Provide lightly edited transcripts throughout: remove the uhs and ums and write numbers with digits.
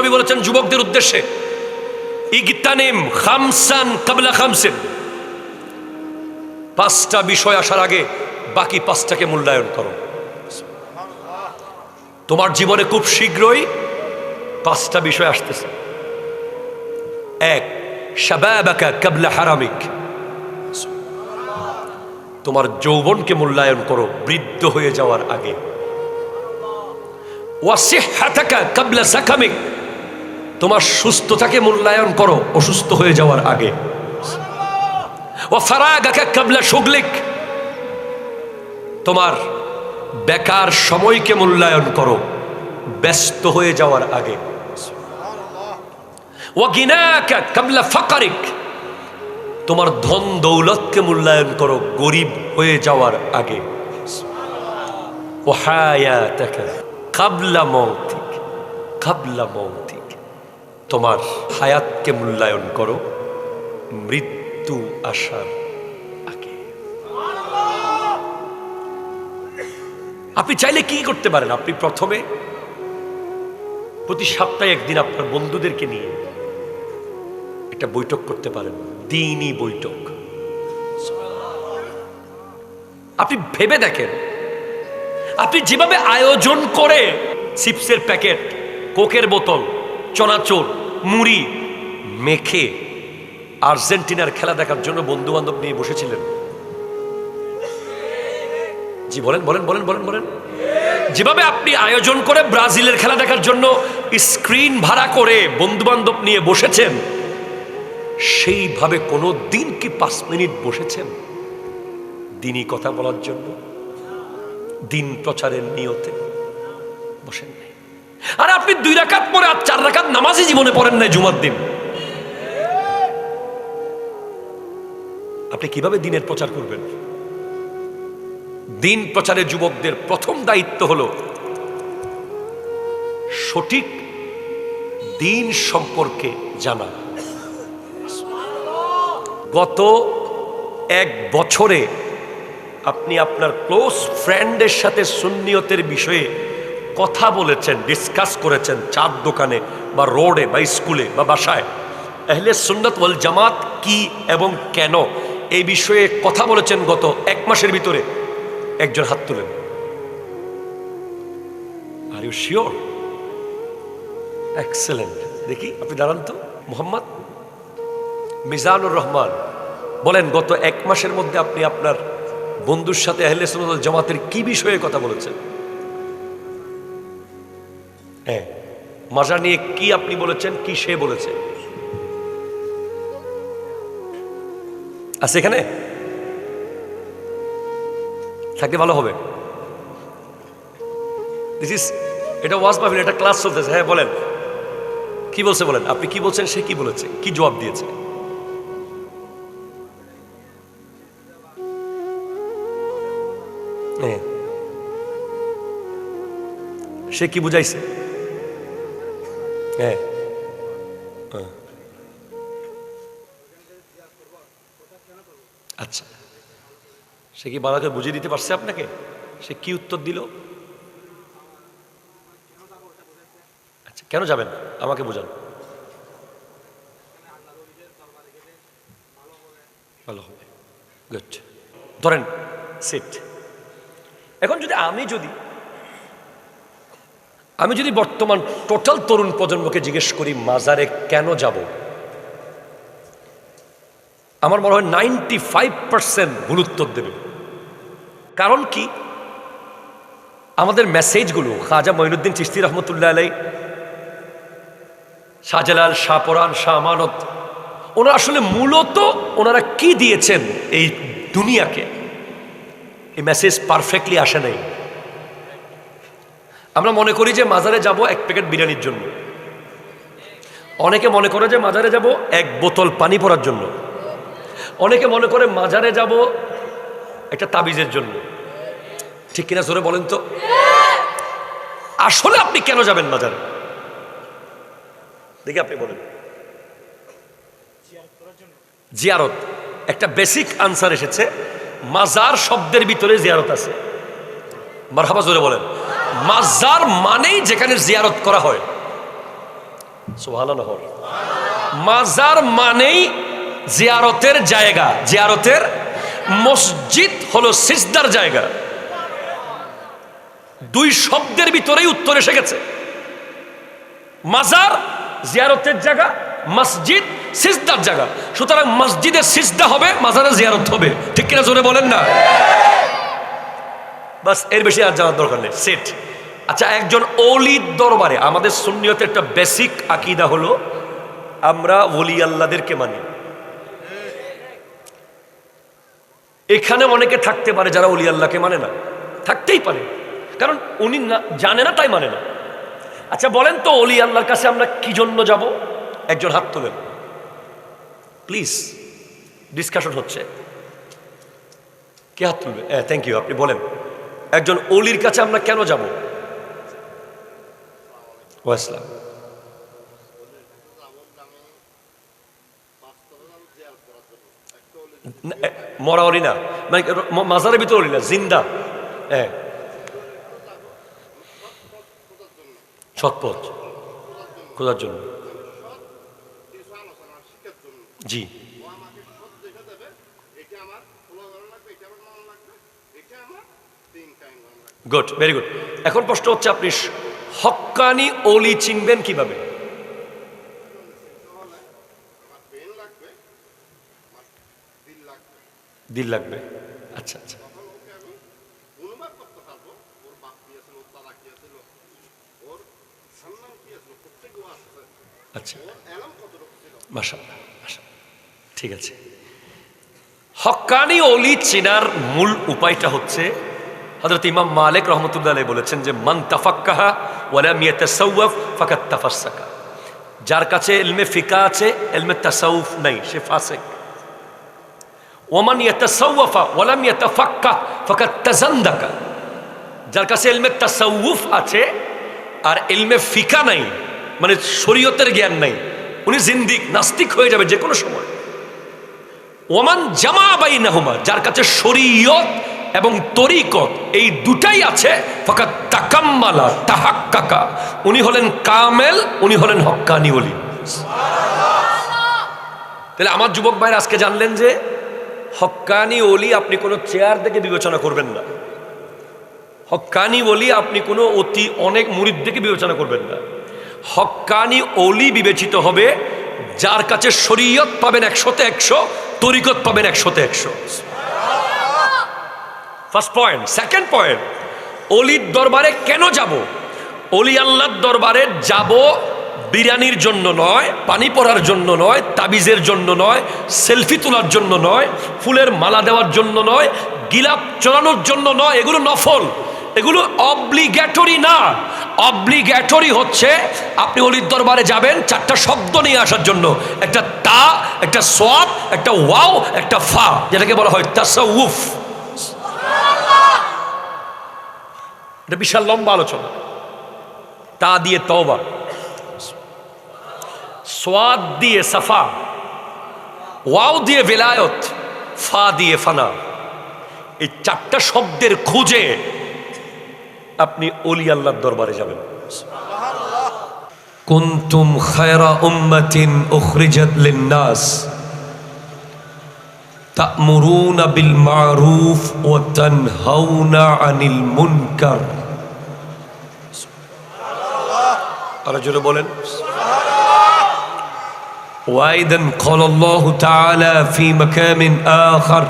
বিশ্বনবী বলেছেন যুবকদের উদ্দেশ্যে, ইগতানিম খামসান ক্বাবলা খামসিন, 5টা বিষয় আসার আগে বাকি 5টাকে মূল্যায়ন করো। তোমার জীবনে খুব শীঘ্রই 5টা বিষয় আসতেছে। 1, শাবাবাকা ক্বাবলা হারামিক, তোমার যৌবনকে মূল্যায়ন করো বৃদ্ধ হয়ে যাওয়ার আগে। ওয়া সিহহাতাকা ক্বাবলা সাকামিক, তোমার সুস্থতাকে মূল্যায়ন করো অসুস্থ হয়ে যাওয়ার আগে। ওয়া ফারাগাকা ক্বাবলা শুগলিক, তোমার বেকার সময়কে মূল্যায়ন করো ব্যস্ত হয়ে যাওয়ার আগে। ওয়া গিনাকা ক্বাবলা ফাকরিক, তোমার ধন দৌলতকে মূল্যায়ন করো গরিব হয়ে যাওয়ার আগে। ওয়া হায়াতাকা ক্বাবলা মৌতিক, ক্বাবলা মৌতিক, তোমার হায়াতকে মূল্যায়ন করো মৃত্যু আসার আগে। আপনি চাইলে কি করতে পারেন? আপনি প্রথমে প্রতি সপ্তাহে একদিন আপনার বন্ধুদেরকে নিয়ে একটা বৈঠক করতে পারেন, দ্বীনি বৈঠক। আপনি ভেবে দেখেন, আপনি যেভাবে আয়োজন করে চিপসের প্যাকেট, কোকের বোতল, চনাচুর, মুড়ি মেখে আর্জেন্টিনার খেলা দেখার জন্য বন্ধু বান্ধব নিয়ে বসেছিলেন। জি বলেন বলেন বলেন বলেন বলেন। যেভাবে আপনি আয়োজন করে ব্রাজিলের খেলা দেখার জন্য স্ক্রিন ভাড়া করে বন্ধু বান্ধব নিয়ে বসেছেন, সেইভাবে কোনো দিন কি 5 মিনিট বসেছেন দিনই কথা বলার জন্য, দিন প্রচারের নিয়তে? বসেন নাই। আর আপনি 2 রাকাত পরে আর 4 রাকাত নামাজই জীবনে পড়েন নাই জুমার দিন। আপনি কিভাবে দিনের প্রচার করবেন? দিন প্রচারে যুবকদের প্রথম দায়িত্ব হলো সঠিক দিন সম্পর্কে জানা। গত 1 বছরে আপনি আপনার ক্লোজ ফ্রেন্ডের সাথে সুন্নিয়তের বিষয়ে কথা বলেছেন, ডিসকাস করেছেন, চার দোকানে বা রোডে বা স্কুলে বা বাসায়। আহলে সুন্নাত ওয়াল জামাত কি এবং কেন এই বিষয়ে কথা বলেছেন গত 1 মাসের ভিতরে? একজন হাত তুলেন। Are you sure? এক্সেলেন্ট। দেখি আপনি দাঁড়ান তো। মোহাম্মদ মিজানুর রহমান, বলেন গত 1 মাসের মধ্যে আপনি আপনার বন্ধুর সাথে আহলে সুন্নাত ওয়াল জামাতের কি বিষয়ে কথা বলেছেন? হ্যাঁ, মাজার নিয়ে কি আপনি বলেছেন, কি সে বলেছে? আছে এখানে? থাকলে ভালো হবে। এটা ওয়াজ মাহফিল, এটা ক্লাস চলতেছে। হ্যাঁ বলেন, কি বলছে বলেন। আপনি কি বলছেন, সে কি বলেছে, কি জবাব দিয়েছে? হ্যাঁ, সে কি বুঝাইছে? হ্যাঁ, আচ্ছা, সে কি ভালো করে বুঝিয়ে দিতে পারছে আপনাকে? সে কি উত্তর দিল? আচ্ছা, কেন যাবেন আমাকে বোঝান। ভালো হবে, গুড। ধরেন সিট। এখন যদি আমি যদি বর্তমান টোটাল তরুণ প্রজন্মকে জিজ্ঞেস করি মাজারে কেন যাব, আমার মনে হয় 95% ভুল উত্তর দেবে। কারণ কি? আমাদের মেসেজগুলো খাজা মঈনুদ্দিন চিশতি রহমতুল্লাহ আলাইহি, শাহজালাল, শাহপরান, শাহ আমানত, ওনারা আসলে মূলত ওনারা কি দিয়েছেন এই দুনিয়াকে, এই মেসেজ পারফেক্টলি আসে নাই। আমরা মনে করি যে মাজারে যাব 1 প্যাকেট বিরিয়ানির জন্য, অনেকে মনে করে যে মাজারে যাব 1 বোতল পানি পড়ার জন্য, অনেকে মনে করে মাজারে যাব একটা তাবিজের জন্য। ঠিক কিনা জোরে বলেন তো? আসলে আপনি কেন যাবেন মাজারে? দেখি আপনি বলেন। জিয়ারত, একটা বেসিক আনসার এসেছে। মাজার শব্দের ভিতরে জিয়ারত আছে। মারহাবা, জোরে বলেন। মাজার মানেই যেখানে জিয়ারত করা হয়। সুবহানাল্লাহ। মাজার মানেই জিয়ারতের জায়গা, জিয়ারতের মসজিদ হলো সিজদার জায়গা। দুই শব্দের ভিতরেই উত্তর এসে গেছে। মাজার জিয়ারতের জায়গা, মসজিদ সিজদার জায়গা। সুতরাং মসজিদে সিজদা হবে, মাজারে জিয়ারত হবে। ঠিক কিনা জোরে বলেন না? বাস, এর বেশি আর যাওয়ার দরকার নেই। সেট। আচ্ছা, একজন ওলির দরবারে, আমাদের সুন্নিয়তের একটা বেসিক আকীদা হলো আমরা ওলি আল্লাহদেরকে মানি। এখানে অনেকে থাকতে পারে যারা ওলি আল্লাহকে মানে না, থাকতেই পারে, কারণ উনি না জানে না তাই মানে না। আচ্ছা বলেন তো, ওলি আল্লাহর কাছে আমরা কি জন্য যাব? একজন হাত তোলেন প্লিজ, ডিসকাশন হচ্ছে। কে হাত তুলবে? থ্যাংক ইউ, আপনি বলেন একজন ওলির কাছে আমরা কেন যাব? ওয়াসলাম। মরা অলি না, মানে মাজারের ভিতরে অলি না, জিন্দা। হ্যাঁ, সৎপথ খোঁজার জন্য। জি, গুড, ভেরি গুড। এখন প্রশ্ন হচ্ছে, আপনি হক্কানি ওলি চিনবেন কিভাবে? দিল লাগবে। আচ্ছা আচ্ছা, আচ্ছা, মাশাআল্লাহ, মাশাআল্লাহ, ঠিক আছে। হক্কানি ওলি চেনার মূল উপায়টা হচ্ছে, হযরত ইমাম মালিক রহমতুল্লাহ আলাইহি বলেছেন যে মান তাফাক্কাহা ওয়া লাম ইয়াতাসাওয়াফ ফাকাদ তাফাসসাকা। যার কাছে ইলমে ফিকা আছে, ইলমে তাসাউফ নাই, সে ফাসিক। ওমান ইয়াতাসাওয়াফা ওয়া লাম ইয়াতাফাক্কাহ ফাকাদ তাজান্দাকা। যার কাছে ইলমে তাসাউফ আছে আর ইলমে ফিকা নাই, মানে শরীয়তের জ্ঞান নাই, উনি জিন্দিক, নাস্তিক হয়ে যাবে যে কোনো সময়। ওমান জামা বাইনাহুমা, যার কাছে শরীয়ত এবং তরিকত এই দুটাই আছে, ফাকাদ তাকাম্মালা তাহাক্কাকা, উনি হলেন কামেল, উনি হলেন হক্কানি ওলি। তাহলে আমার যুবক ভাইরা আজকে জানলেন যে হক্কানি ওলি আপনি কোনো চেয়ার দেখে বিবেচনা করবেন না। হক্কানি ওলি আপনি কোনো অনেক মুরিদ দেখে বিবেচনা করবেন না। হক্কানি ওলি বিবেচিত হবে যার কাছে শরীয়ত পাবেন 100তে 100, তরিকত পাবেন 100তে 100। First point. সেকেন্ড পয়েন্ট, অলির দরবারে কেন যাব? অলি আল্লাহর দরবারে যাব বিরিয়ানির জন্য নয়, পানি পড়ার জন্য নয়, তাবিজের জন্য নয়, সেলফি তোলার জন্য নয়, ফুলের মালা দেওয়ার জন্য নয়, গিলাপ চড়ানোর জন্য নয়। এগুলো নফল, এগুলো অব্লিগেটরি না। অব্লিগেটরি হচ্ছে আপনি অলির দরবারে যাবেন 4টা শব্দ নিয়ে আসার জন্য, একটা তা, একটা সোয়াব, একটা ওয়াও, একটা ফা, যেটাকে বলা হয় তাসাউফ। এটা বিশাল লম্বা আলোচনা। তা দিয়ে তওবা, সোয়াদ দিয়ে সাফা, ওয়াও দিয়ে বেলায়ত, ফা দিয়ে ফানা। এই 4টা শব্দের খুঁজে আপনি ওলি আল্লাহর দরবারে যাবেন। কুনতুম খায়রা উম্মাতিন উখরিজাত লিন-নাস তা'মুরুনা বিল মা'রুফ ওয়া তানহাউনা আনিল মুনকার। সুবহানাল্লাহ। আর জোরে বলেন সুবহানাল্লাহ। ওয়াইদান ক্বালা আল্লাহু তাআলা ফি মাকামিন আখার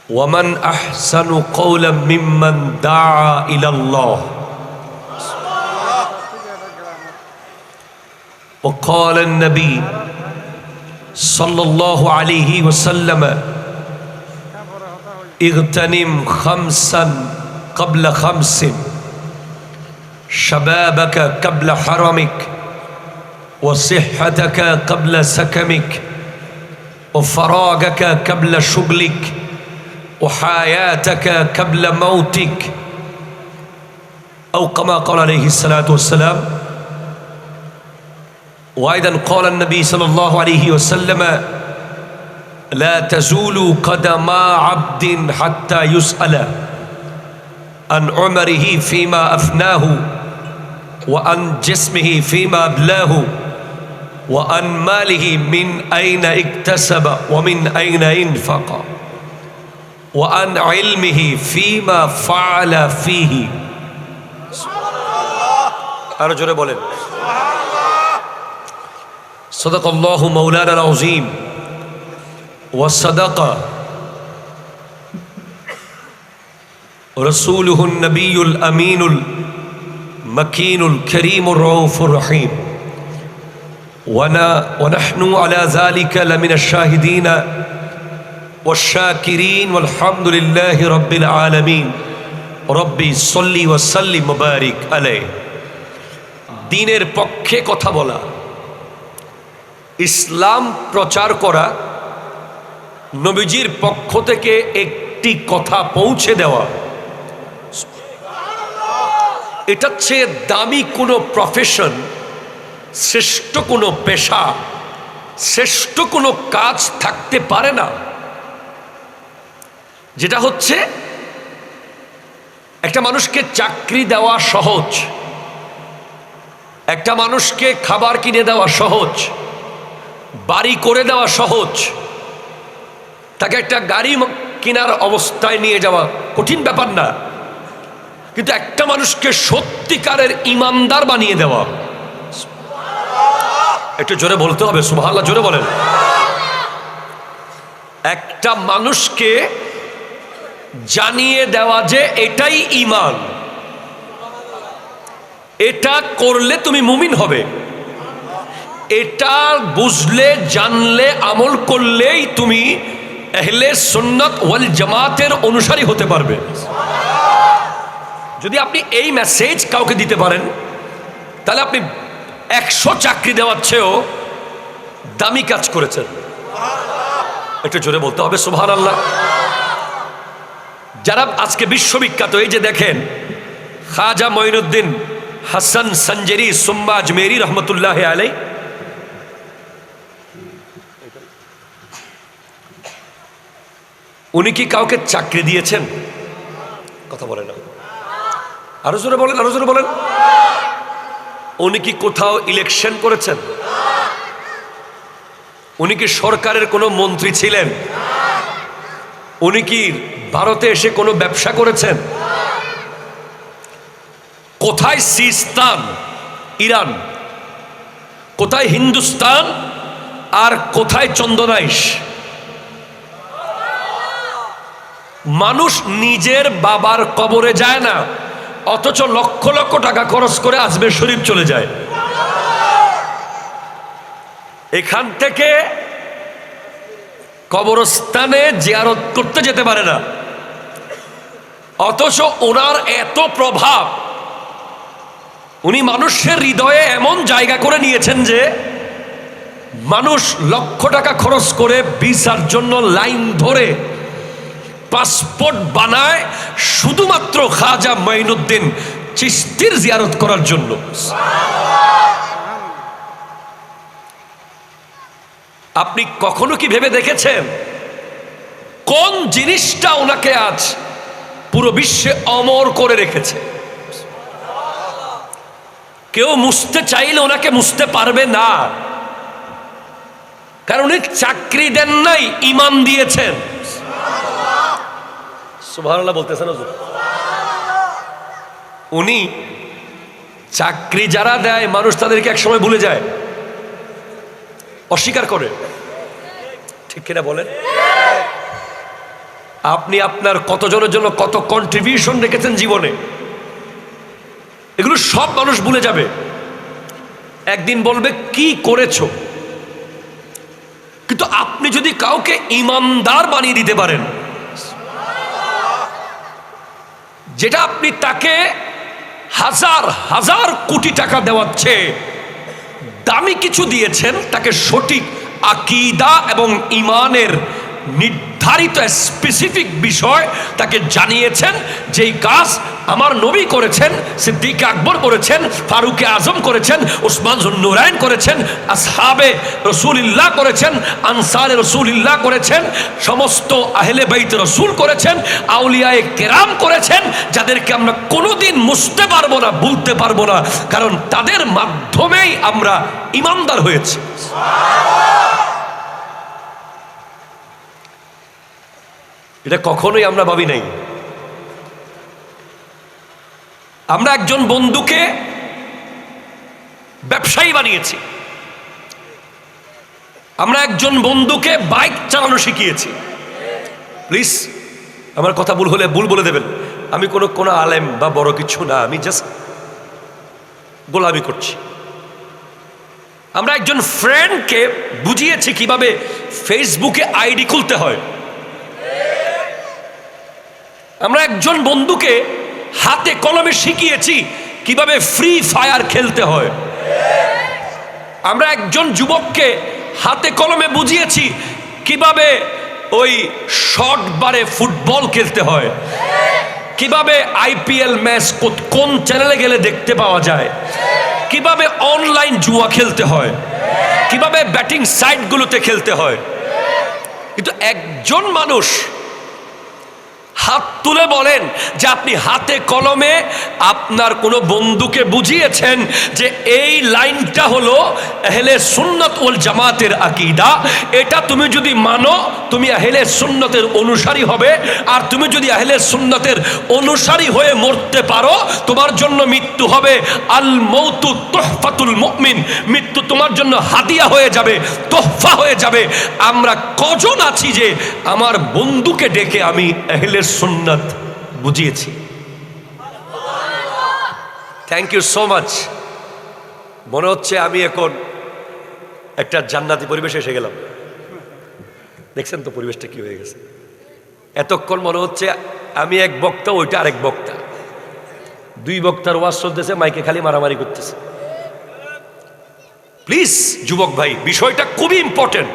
ومن أحسن قولا ممن دعا إلى الله وقال النبي صلى الله عليه وسلم اغتنم 5 قبل 5 شبابك قبل حرمك وصحتك قبل سكمك وفراغك قبل شغلك وحياتك قبل موتك أو كما قال عليه الصلاة والسلام. وأيضا قال النبي صلى الله عليه وسلم لا تزول قدم عبد حتى يسأل عن عمره فيما أفناه وعن جسمه فيما أبلاه وعن ماله من أين اكتسب ومن أين انفق وعن علمه فيما فعل فيه আরো জোরে বলেন صدق الله مولانا العظيم وصدق رسوله النبي الأمين المكين الكريم الرؤوف الرحيم ونحن على ذلك لمن الشاهدين والشاكرين والحمد لله رب العالمين ربي صلي وسلم وبارك عليه দ্বীনের পক্ষে কথা বলা, ইসলাম প্রচার করা, নবীজির পক্ষ থেকে একটি কথা পৌঁছে দেওয়া, এটা চেয়ে দামি কোনো প্রফেশন, শ্রেষ্ঠ কোনো পেশা, শ্রেষ্ঠ কোনো কাজ থাকতে পারে না। যেটা হচ্ছে একটা মানুষকে চাকরি দেওয়া সহজ, একটা মানুষকে খাবার কিনে দেওয়া সহজ, বাড়ি করে দেওয়া সহজ, তাকে একটা গাড়ি কেনার অবস্থায় নিয়ে যাওয়া কঠিন ব্যাপার না, কিন্তু একটা মানুষকে সত্যিকারের ইমানদার বানিয়ে দেওয়া, একটু জোরে বলতে হবে সুবহানাল্লাহ, জোরে বলেন। একটা মানুষকে জানিয়ে দেওয়া যে এটাই ঈমান, এটা করলে তুমি মুমিন হবে, এটা বুঝলে জানলে আমল করলেই তুমি আহলে সুন্নাত ওয়াল জামাতের অনুসারী হতে পারবে। যদি আপনি এই মেসেজ কাউকে দিতে পারেন, তাহলে আপনি 100 চাকরি দেওয়ার চেয়েও দামি কাজ করেছেন। একটু জোরে বলতে হবে সুবহানাল্লাহ। যারা আজকে বিশ্ববিখ্যাত, এই যে দেখেন খাজা মঈনুদ্দিন হাসান সঞ্জেরি সুম্মা আজমেরি রহমতুল্লাহ আলাই, উনি কি কাউকে চাকরি দিয়েছেন? কথা বলেন না, আরো জোরে বলেন, আরো জোরে বলেন। উনি কি কোথাও ইলেকশন করেছেন? উনি কি সরকারের কোনো মন্ত্রী ছিলেন? উনি কি ভারতে এসে কোনো ব্যবসা করেছেন? কোথায় সিস্তান ইরান, কোথায় হিন্দুস্তান, আর কোথায় চন্দনাইশ? মানুষ নিজের বাবার কবরে যায় না, অথচ লক্ষ লক্ষ টাকা খরচ করে আজমের শরীফ চলে যায়। এখান থেকে কবরস্থানে জিয়ারত করতে যেতে পারে না, অথচ ওনার এত প্রভাব, উনি মানুষের হৃদয়ে এমন জায়গা করে নিয়েছেন যে মানুষ লক্ষ টাকা খরচ করে ভিসার জন্য লাইন ধরে পাসপোর্ট বানায় শুধুমাত্র খাজা মঈনুদ্দিন চিশতির জিয়ারত করার জন্য। আপনি কখনো কি ভেবে দেখেছেন কোন জিনিসটা ওনাকে আজ পুরো বিশ্বে অমর করে রেখেছে? কেউ মুছতে চাইলে ওনাকে মুছতে পারবে না, কারণ উনি চাকরি দেন নাই, ঈমান দিয়েছেন। সুবহানাল্লাহ বলতেছেন হুজুর। উনি চাকরি যারা দেয় মানুষ তাদেরকে একসময় ভুলে যায়, অস্বীকার করে, ঠিক কিনা বলেন? আপনি আপনার কতজনের জন্য কত কন্ট্রিবিউশন রেখেছেন জীবনে, এগুলো সব মানুষ ভুলে যাবে। একদিন বলবে কি করেছো, কিন্তু আপনি যদি কাউকে ঈমানদার বানিয়ে দিতে পারেন, যেটা আপনি তাকে হাজার হাজার কোটি টাকা দেওয়ার চেয়ে দামি কিছু দিয়েছেন, তাকে সঠিক আকীদা এবং ঈমানের নির্দেশ নির্ধারিত স্পেসিফিক বিষয় তাকে জানিয়েছেন, যেই কাজ আমার নবী করেছেন, সিদ্দিক আকবর করেছেন, ফারুকে আজম করেছেন, ওসমান জুন্নুরাইন করেছেন, আসহাবে রসুলিল্লাহ করেছেন, আনসারে রসুলিল্লাহ করেছেন, সমস্ত আহলে বাইত রসুল করেছেন, আউলিয়ায়ে কেরাম করেছেন, যাদেরকে আমরা কোনোদিন মুছতে পারবো না, ভুলতে পারবো না, কারণ তাদের মাধ্যমেই আমরা ঈমানদার হয়েছি। এটা কখনোই আমরা ভাবি নাই। আমরা একজন বন্ধুকে ব্যবসায়ী বানিয়েছি, আমরা একজন বন্ধুকে বাইক চালানো শিখিয়েছি। প্লিজ আমার কথা ভুল হলে ভুল বলে দেবেন, আমি কোনো আলেম বা বড় কিছু না, আমি জাস্ট গোলামি করছি। আমরা একজন ফ্রেন্ডকে বুঝিয়েছি কিভাবে ফেসবুকে আইডি খুলতে হয়। আমরা একজন বন্ধুকে হাতে কলমে শিখিয়েছি কিভাবে ফ্রি ফায়ার খেলতে হয়। আমরা একজন যুবককে হাতে কলমে বুঝিয়েছি কিভাবে ওই শর্ট বারে ফুটবল খেলতে হয়, কিভাবে আইপিএল ম্যাচ কোন চ্যানেলে গেলে দেখতে পাওয়া যায়, কিভাবে অনলাইন জুয়া খেলতে হয়, কিভাবে ব্যাটিং সাইটগুলোতে খেলতে হয়। কিন্তু একজন মানুষ হাত তুলে বলেন যে আপনি হাতে কলমে আপনার কোনো বন্ধুকে বুঝিয়েছেন যে এই লাইনটা হলো আহলে সুন্নাত ওয়াল জামাতের আকীদা, এটা তুমি যদি মানো তুমি আহলে সুন্নাতের অনুসারী হবে, আর তুমি যদি আহলে সুন্নাতের অনুসারী হয়ে মরতে পারো তোমার জন্য মৃত্যু হবে আল মৌতু তুহফাতুল মুমিন, মৃত্যু তোমার জন্য হাদিয়া হয়ে যাবে, তোহফা হয়ে যাবে। আমরা কজন আছি যে আমার বন্ধুকে ডেকে আমি আহলে সুন্নাত বুঝিয়েছি? Thank you so much. মনে হচ্ছে আমি এখন একটা জান্নাতি পরিবেশে এসে গেলাম। দেখছেন তো পরিবেশটা কি হয়ে গেছে? এতক্ষণ মনে হচ্ছে আমি এক বক্তা, ওইটা আরেক বক্তা, দুই বক্তার ওয়াজ চলতেছে, মাইকে খালি মারামারি করতেছে। প্লিজ যুবক ভাই, বিষয়টা খুবই ইম্পর্টেন্ট।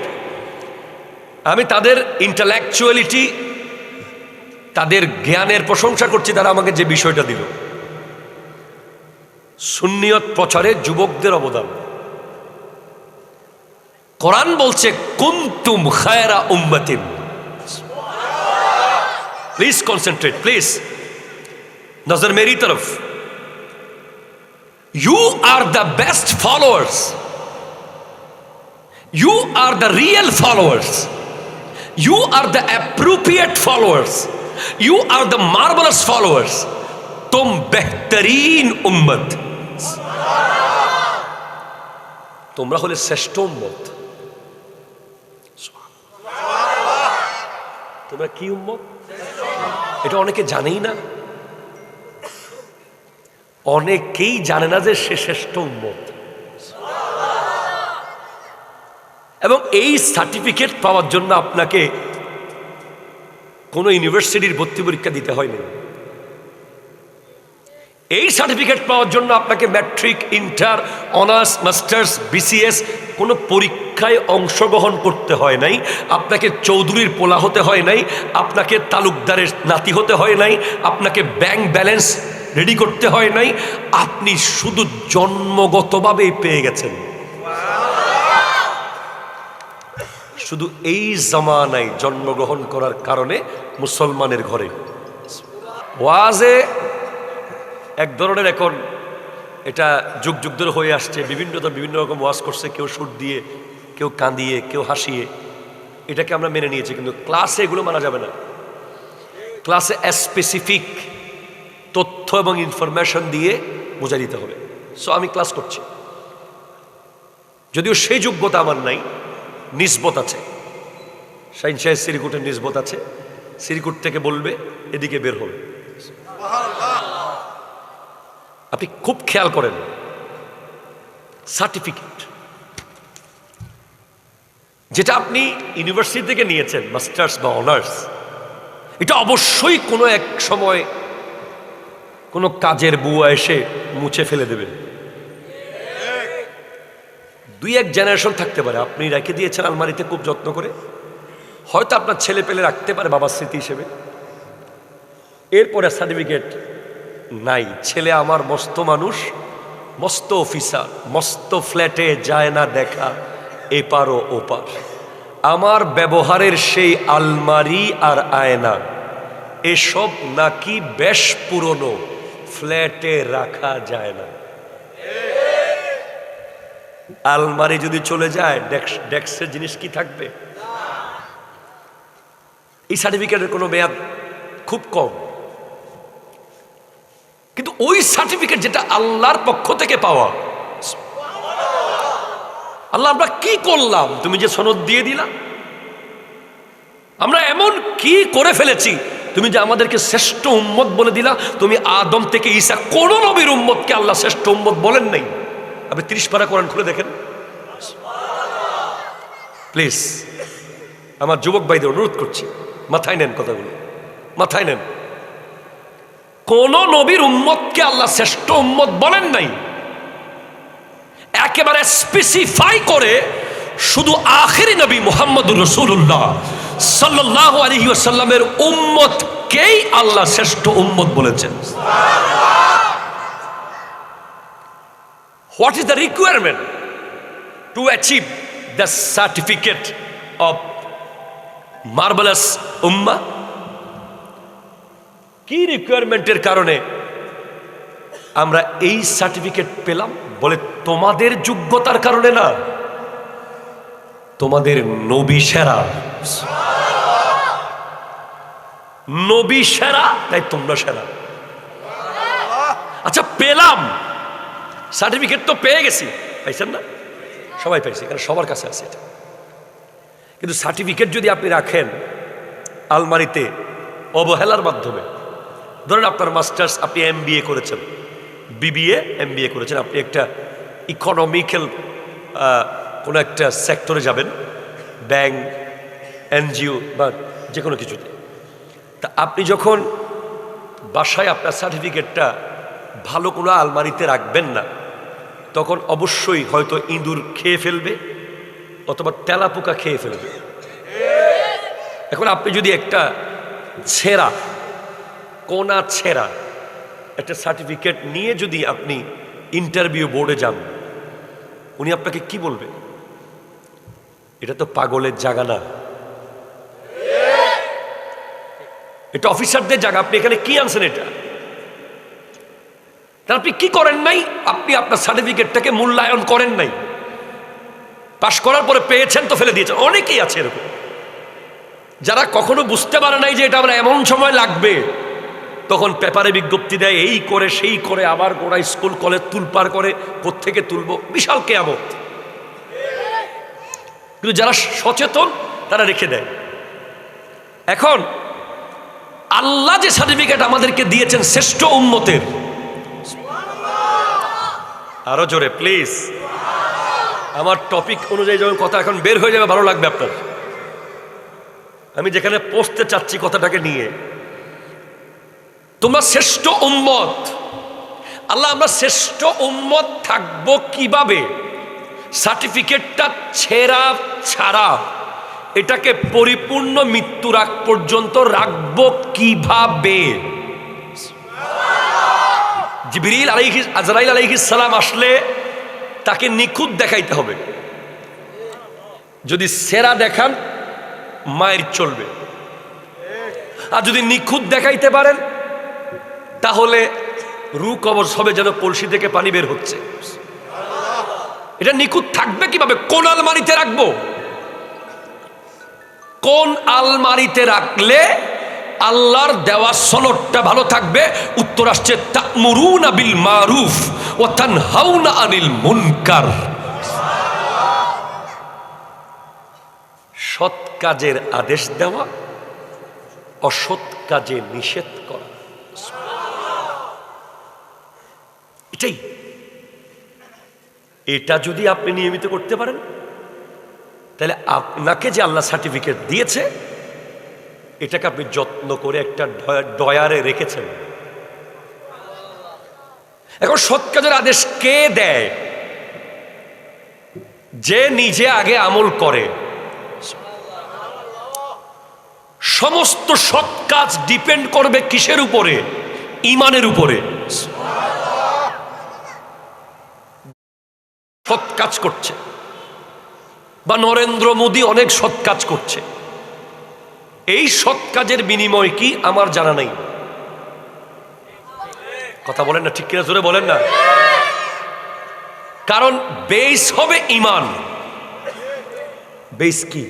আমি তাদের ইন্টালেকচুয়ালিটি, তাদের জ্ঞানের প্রশংসা করছি, তারা আমাকে যে বিষয়টা দিল। সুন্নিয়ত প্রচারে যুবকদের অবদান। কোরআন বলছে কুনতুম খায়রা উম্মাতিন। প্লিজ কনসেন্ট্রেট, প্লিজ নজর মেরি তরফ। You are the best followers. You are the real followers. You are the appropriate followers. You are the marvelous followers. तुम बेहतरीन उम्मत, তোমরা হলে শ্রেষ্ঠ উম্মত। তোমরা কি উম্মত? এটা অনেকে জানেই না, অনেকেই জানে না যে সে শ্রেষ্ঠ উম্মত। এবং এই সার্টিফিকেট পাওয়ার জন্য আপনাকে কোনো ইউনিভার্সিটির ভর্তি পরীক্ষা দিতে হয়নি। এই সার্টিফিকেট পাওয়ার জন্য আপনাকে matric, inter, honours, masters, BCS কোনো পরীক্ষায় অংশগ্রহণ করতে হয় নাই, আপনাকে চৌধুরীর পোলা হতে হয় নাই, আপনাকে তালুকদারের নাতি হতে হয় নাই, আপনাকে ব্যাংক ব্যালেন্স রেডি করতে হয় নাই, আপনি শুধু জন্মগতভাবেই পেয়ে গেছেন। শুধু এই জামানায় জন্মগ্রহণ করার কারণে মুসলমানের ঘরে ওয়াজে এক ধরনের এখন এটা যুগ যুগ ধরে হয়ে আসছে। বিভিন্ন রকম ওয়াজ করছে, কেউ সুর দিয়ে, কেউ কাঁদিয়ে, কেউ হাসিয়ে, এটাকে আমরা মেনে নিয়েছি। কিন্তু ক্লাসে এগুলো মানা যাবে না। ক্লাসে স্পেসিফিক তথ্য এবং ইনফরমেশন দিয়ে বোঝাই দিতে হবে। সো আমি ক্লাস করছি, যদিও সেই যোগ্যতা আমার নাই, নিসবত আছে। শাইন সাহেব সিরিকুটের নিসবত আছে, সিরিকুট থেকে বলবে, এদিকে বের হবে। আপনি খুব খেয়াল করেন, সার্টিফিকেট যেটা আপনি ইউনিভার্সিটি থেকে নিয়েছেন, মাস্টার্স বা অনার্স, এটা অবশ্যই কোনো এক সময় কোনো কাজের বুয়া এসে মুছে ফেলে দেবেন। দুই এক জেনারেশন থাকতে পারে, আপনি রেখে দিয়েছেন আলমারিতে খুব যত্ন করে, হয়তো আপনার ছেলে পেলে রাখতে পারে বাবার স্মৃতি হিসেবে। এরপরে সার্টিফিকেট নাই, ছেলে আমার মস্ত মানুষ, মস্ত অফিসার, মস্ত ফ্ল্যাটে যায় না দেখা এপার ও ওপার, আমার ব্যবহারের সেই আলমারি আর আয়না এসব নাকি বেশ পুরনো, ফ্ল্যাটে রাখা যায় না। আলমারি যদি চলে যায় ডেস্কের জিনিস কি থাকবে? এই সার্টিফিকেটের কোনো মেয়াদ খুব কম, কিন্তু ওই সার্টিফিকেট যেটা আল্লাহর পক্ষ থেকে পাওয়া, আল্লাহ আমরা কি করলাম, তুমি যে সনদ দিয়ে দিলা, আমরা এমন কি করে ফেলেছি, তুমি যে আমাদেরকে শ্রেষ্ঠ উম্মত বলে দিলা। তুমি আদম থেকে ঈসা কোন নবীর উম্মতকে আল্লাহ শ্রেষ্ঠ উম্মত বলেন নাই। আপনি 30 পারা কোরআন খুলে দেখেন প্লিজ। আমার যুবক ভাইদের অনুরোধ করছি, মাথায় নেন কথাগুলো, মাথায় নেন। কোন নবীর উম্মতকে আল্লাহ শ্রেষ্ঠ উম্মত বলেন নাই। একেবারে স্পেসিফাই করে শুধু আখিরি নবী মুহাম্মদুর রাসূলুল্লাহ সাল্লাল্লাহু আলাইহি ওয়াসাল্লামের উম্মতকেই আল্লাহ শ্রেষ্ঠ উম্মত বলেছেন। What is the requirement to achieve the certificate of marvelous ummah? কি রিকোয়ারমেন্টের কারণে আমরা এই সার্টিফিকেট পেলাম? বলে তোমাদের যোগ্যতার কারণে না, তোমাদের নবী সেরা, নবী সেরা তাই তোমরা সেরা। আচ্ছা পেলাম সার্টিফিকেট, তো পেয়ে গেছি, পাইছেন না? সবাই পাইছে, কারণ সবার কাছে আছে এটা। কিন্তু সার্টিফিকেট যদি আপনি রাখেন আলমারিতে অবহেলার মাধ্যমে, ধরেন আপনার মাস্টার্স, আপনি MBA করেছেন, BBA MBA করেছেন, আপনি একটা ইকোনমিক্যাল কোনো একটা সেক্টরে যাবেন, ব্যাংক, NGO বা যে কোনো কিছুতে। তা আপনি যখন বাসায় আপনার সার্টিফিকেটটা ভালো কোনো আলমারিতে রাখবেন না, তখন অবশ্যই হয়তো ইঁদুর খেয়ে ফেলবে অথবা তেলাপোকা খেয়ে ফেলবে। এখন আপনি যদি একটা ছেঁড়া, কোনা ছেঁড়া একটা সার্টিফিকেট নিয়ে যদি আপনি ইন্টারভিউ বোর্ডে যান, উনি আপনাকে কি বলবে? এটা তো পাগলের জায়গা না, এটা অফিসারদের জায়গা, আপনি এখানে কি আনছেন? এটা আপনি কি করেন নাই? আপনি আপনার সার্টিফিকেটটাকে মূল্যায়ন করেন নাই। পাশ করার পরে পেয়েছেন তো ফেলে দিয়েছেন। অনেকেই আছে এরকম, যারা কখনো বুঝতে পারে নাই যে এটা আমরা এমন সময় লাগবে, তখন পেপারে বিজ্ঞপ্তি দেয়, এই করে সেই করে, আবার গোড়া স্কুল কলেজ তুলপার করে, কোত্থেকে তুলবো, বিশাল কেয়ামত। কিন্তু যারা সচেতন তারা রেখে দেয়। এখন আল্লাহ যে সার্টিফিকেট আমাদেরকে দিয়েছেন শ্রেষ্ঠ উম্মতের, আরো জোরে প্লিজ, আমার টপিক অনুযায়ী যখন কথা এখন বের হয়ে যাবে ভালো লাগবে আপনার। আমি যেখানে পৌঁছতে চাচ্ছি কথাটাকে নিয়ে, তোমরা শ্রেষ্ঠ উম্মত। আল্লাহ আমরা শ্রেষ্ঠ উম্মত থাকবো কিভাবে? সার্টিফিকেটটা ছেঁড়া ছাড়া এটাকে পরিপূর্ণ মৃত্যুর আগ পর্যন্ত রাখবো কিভাবে? জিবরিল আজরাইল আলাইহিস সালাম আসলে তাকে নিখুঁত দেখাইতে হবে। যদি ছেঁড়া দেখান মায়ের চলবে, আর যদি নিখুঁত দেখাইতে পারেন তাহলে রু কবজ হবে যেন কলসি থেকে পানি বের হচ্ছে। এটা নিখুঁত থাকবে কিভাবে? কোন আলমারিতে রাখবো? কোন আলমারিতে রাখলে আল্লাহর দেওয়া সনদটা ভালো থাকবে? উত্তর আসছে তা'মুরুনা বিল মারুফ ওয়া তানহাউনা আনিল মুনকার। সৎ কাজের আদেশ দেওয়া, অসৎ কাজে নিষেধ করা, এটাই। এটা যদি আপনি নিয়মিত করতে পারেন, তাহলে আপনাকে যে আল্লাহ সার্টিফিকেট দিয়েছে এটাকে আপনি যত্ন করে একটা ডয়ারে রেখেছেন। এখন সৎ কাজের আদেশ কে দেয়? যে নিজে আগে আমল করে। সমস্ত সৎ কাজ ডিপেন্ড করবে কিসের উপরে? ইমানের উপরে। সৎ কাজ করছে, বা নরেন্দ্র মোদী অনেক সৎ কাজ করছে, এই সৎ কাজের বিনিময় কি আমার জানা নেই। কথা বলেন না, ঠিক কিনা জোরে বলেন না। কারণ বেস হবে ইমান। বেস কি?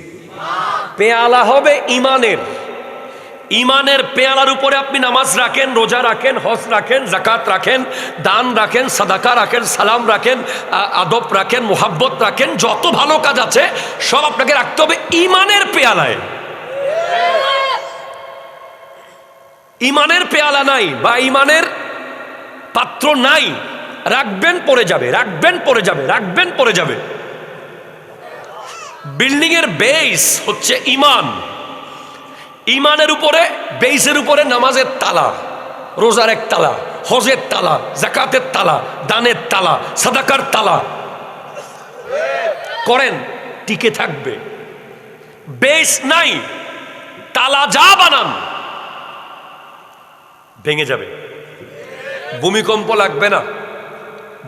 পেয়ালা হবে ইমানের। ইমানের পেয়ালার উপরে আপনি নামাজ রাখেন, রোজা রাখেন, হজ রাখেন, যাকাত রাখেন, দান রাখেন, সাদাকা রাখেন, সালাম রাখেন, আদব রাখেন, মোহাব্বত রাখেন, যত ভালো কাজ আছে সব আপনাকে রাখতে হবে ইমানের পেয়ালায়। ইমানের পেয়ালা নাই বা ইমানের পাত্র নাই, রাখবেন পড়ে যাবে, রাখবেন পড়ে যাবে, রাখবেন পড়ে যাবে। বিল্ডিং এর বেস হচ্ছে ইমান। ইমানের উপরে, বেসের উপরে নামাজের তালা, রোজার এক তালা, হজের তালা, যাকাতের তালা, দানের তালা, সাদাকার তালা করেন, টিকে থাকবে। বেস নাই, তালা যা বানান ভেঙে যাবে। ভূমিকম্প লাগবে না,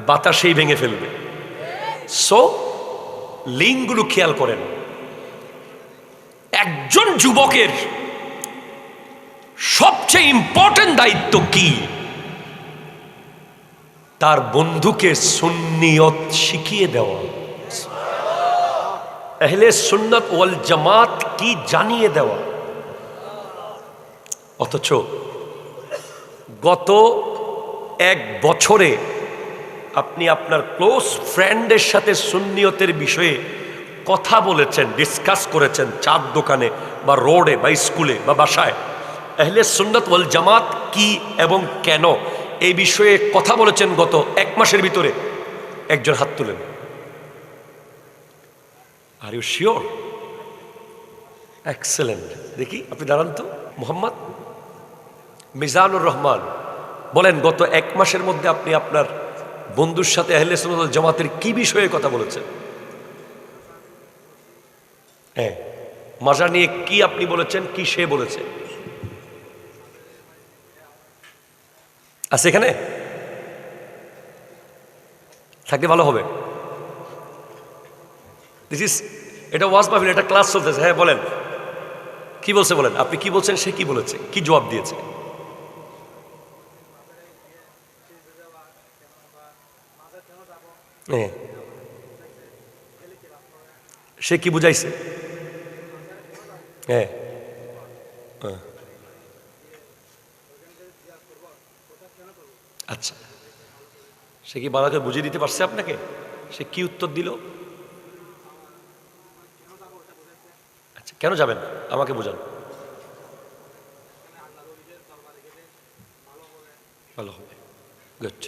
বাতাসেই ভেঙে ফেলবে। সো লিঙ্কগুলো খেয়াল করেন। একজন যুবকের সবচেয়ে ইম্পর্টেন্ট দায়িত্ব কি? তার বন্ধুকে সুন্নিয়ত শিখিয়ে দেওয়া, আহলে সুন্নাত ওয়াল জামাত কি জানিয়ে দেওয়া। অথচ গত এক বছরে আপনি আপনার ক্লোজ ফ্রেন্ডের সাথে সুন্নিয়তের বিষয়ে কথা বলেছেন, ডিসকাস করেছেন, চার দোকানে বা রোডে বা স্কুলে বা বাসায়। আহলে সুন্নাত ওয়াল জামাত কি এবং কেন এই বিষয়ে কথা বলেছেন গত এক মাসের ভিতরে? একজন হাত তুলেন। Are you sure? এক্সেলেন্ট। দেখি আপনি দাঁড়ান তো। মোহাম্মদ মিজানুর রহমান, বলেন গত এক মাসের মধ্যে আপনি আপনার বন্ধুর সাথে আহলে সুন্নাত ওয়াল জামাতের কি বিষয়ে কথা বলেছেন? হ্যাঁ, মাজা নিয়ে কি আপনি বলেছেন, কি সে বলেছে? আছে এখানে? থাকলে ভালো হবে। দিস ইজ, এটা ওয়াজ মাহফিল, এটা ক্লাস চলতেছে। হ্যাঁ বলেন, কি বলছে বলেন। আপনি কি বলছেন, সে কি বলেছে, কি জবাব দিয়েছে? হ্যাঁ, সে কি বুঝাইছে? হ্যাঁ, আচ্ছা, সে কি বাবাকে বুঝিয়ে দিতে পারছে আপনাকে? সে কি উত্তর দিল? আচ্ছা, কেন যাবেন আমাকে বোঝান। ভালো হবে, গুড।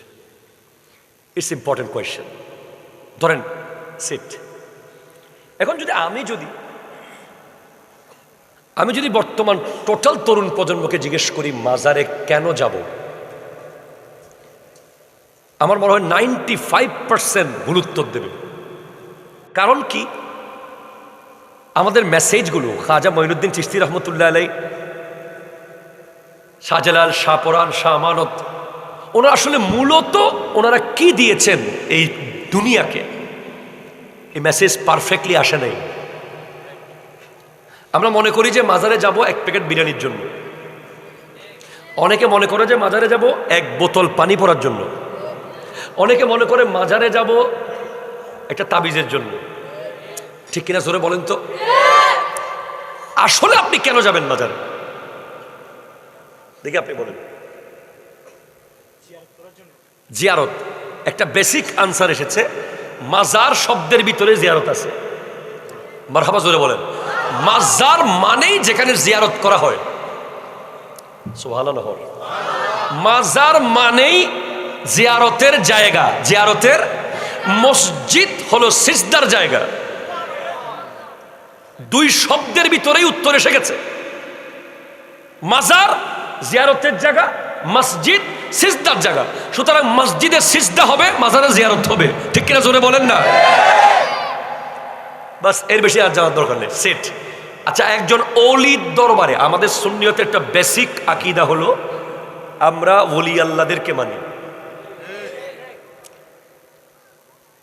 It's important question. ধরেন সিট। এখন যদি আমি যদি বর্তমান টোটাল তরুণ প্রজন্মকে জিজ্ঞেস করি মাজারে কেন যাব, আমার মনে হয় 95% ভুল উত্তর দেবে। কারণ কি? আমাদের মেসেজগুলো খাজা মঈনুদ্দিন চিশতি রহমতুল্লাহ আলাই, শাহজালাল, শাহপরান, শাহ আমানত, ওনারা আসলে মূলত ওনারা কি দিয়েছেন এই দুনিয়াকে, এই মেসেজ পারফেক্টলি আসে নাই। আমরা মনে করি যে মাজারে যাব এক প্যাকেট বিরিয়ানির জন্য, অনেকে মনে করে যে মাজারে যাব এক বোতল পানি পড়ার জন্য, অনেকে মনে করে মাজারে যাব একটা তাবিজের জন্য। ঠিক কিনা জোরে বলেন তো। আসলে আপনি কেন যাবেন মাজারে? দেখি আপনি বলেন। জিয়ারত, একটা বেসিক আনসার এসেছে। মাজার শব্দের ভিতরে জিয়ারত আছে। মারহাবা, জোরে বলেন। মাজার মানেই যেখানে জিয়ারত করা হয়। সুবহানাল্লাহ। মাজার মানেই জিয়ারতের জায়গা। জিয়ারতের মসজিদ হলো সিজদার জায়গা। দুই শব্দের ভিতরেই উত্তর এসে গেছে। মাজার জিয়ারতের জায়গা, মসজিদ সিজদার জায়গা। সুতরাং মসজিদে সিজদা হবে, মাজারে জিয়ারত হবে। ঠিক কিনা জোরে বলেন না। বাস, এর বেশি আর যাওয়ার দরকার নেই। সেট। আচ্ছা, একজন অলির দরবারে, আমাদের সুন্নিয়তের একটা বেসিক আকীদা হলো আমরা ওলি আল্লাহদেরকে মানি।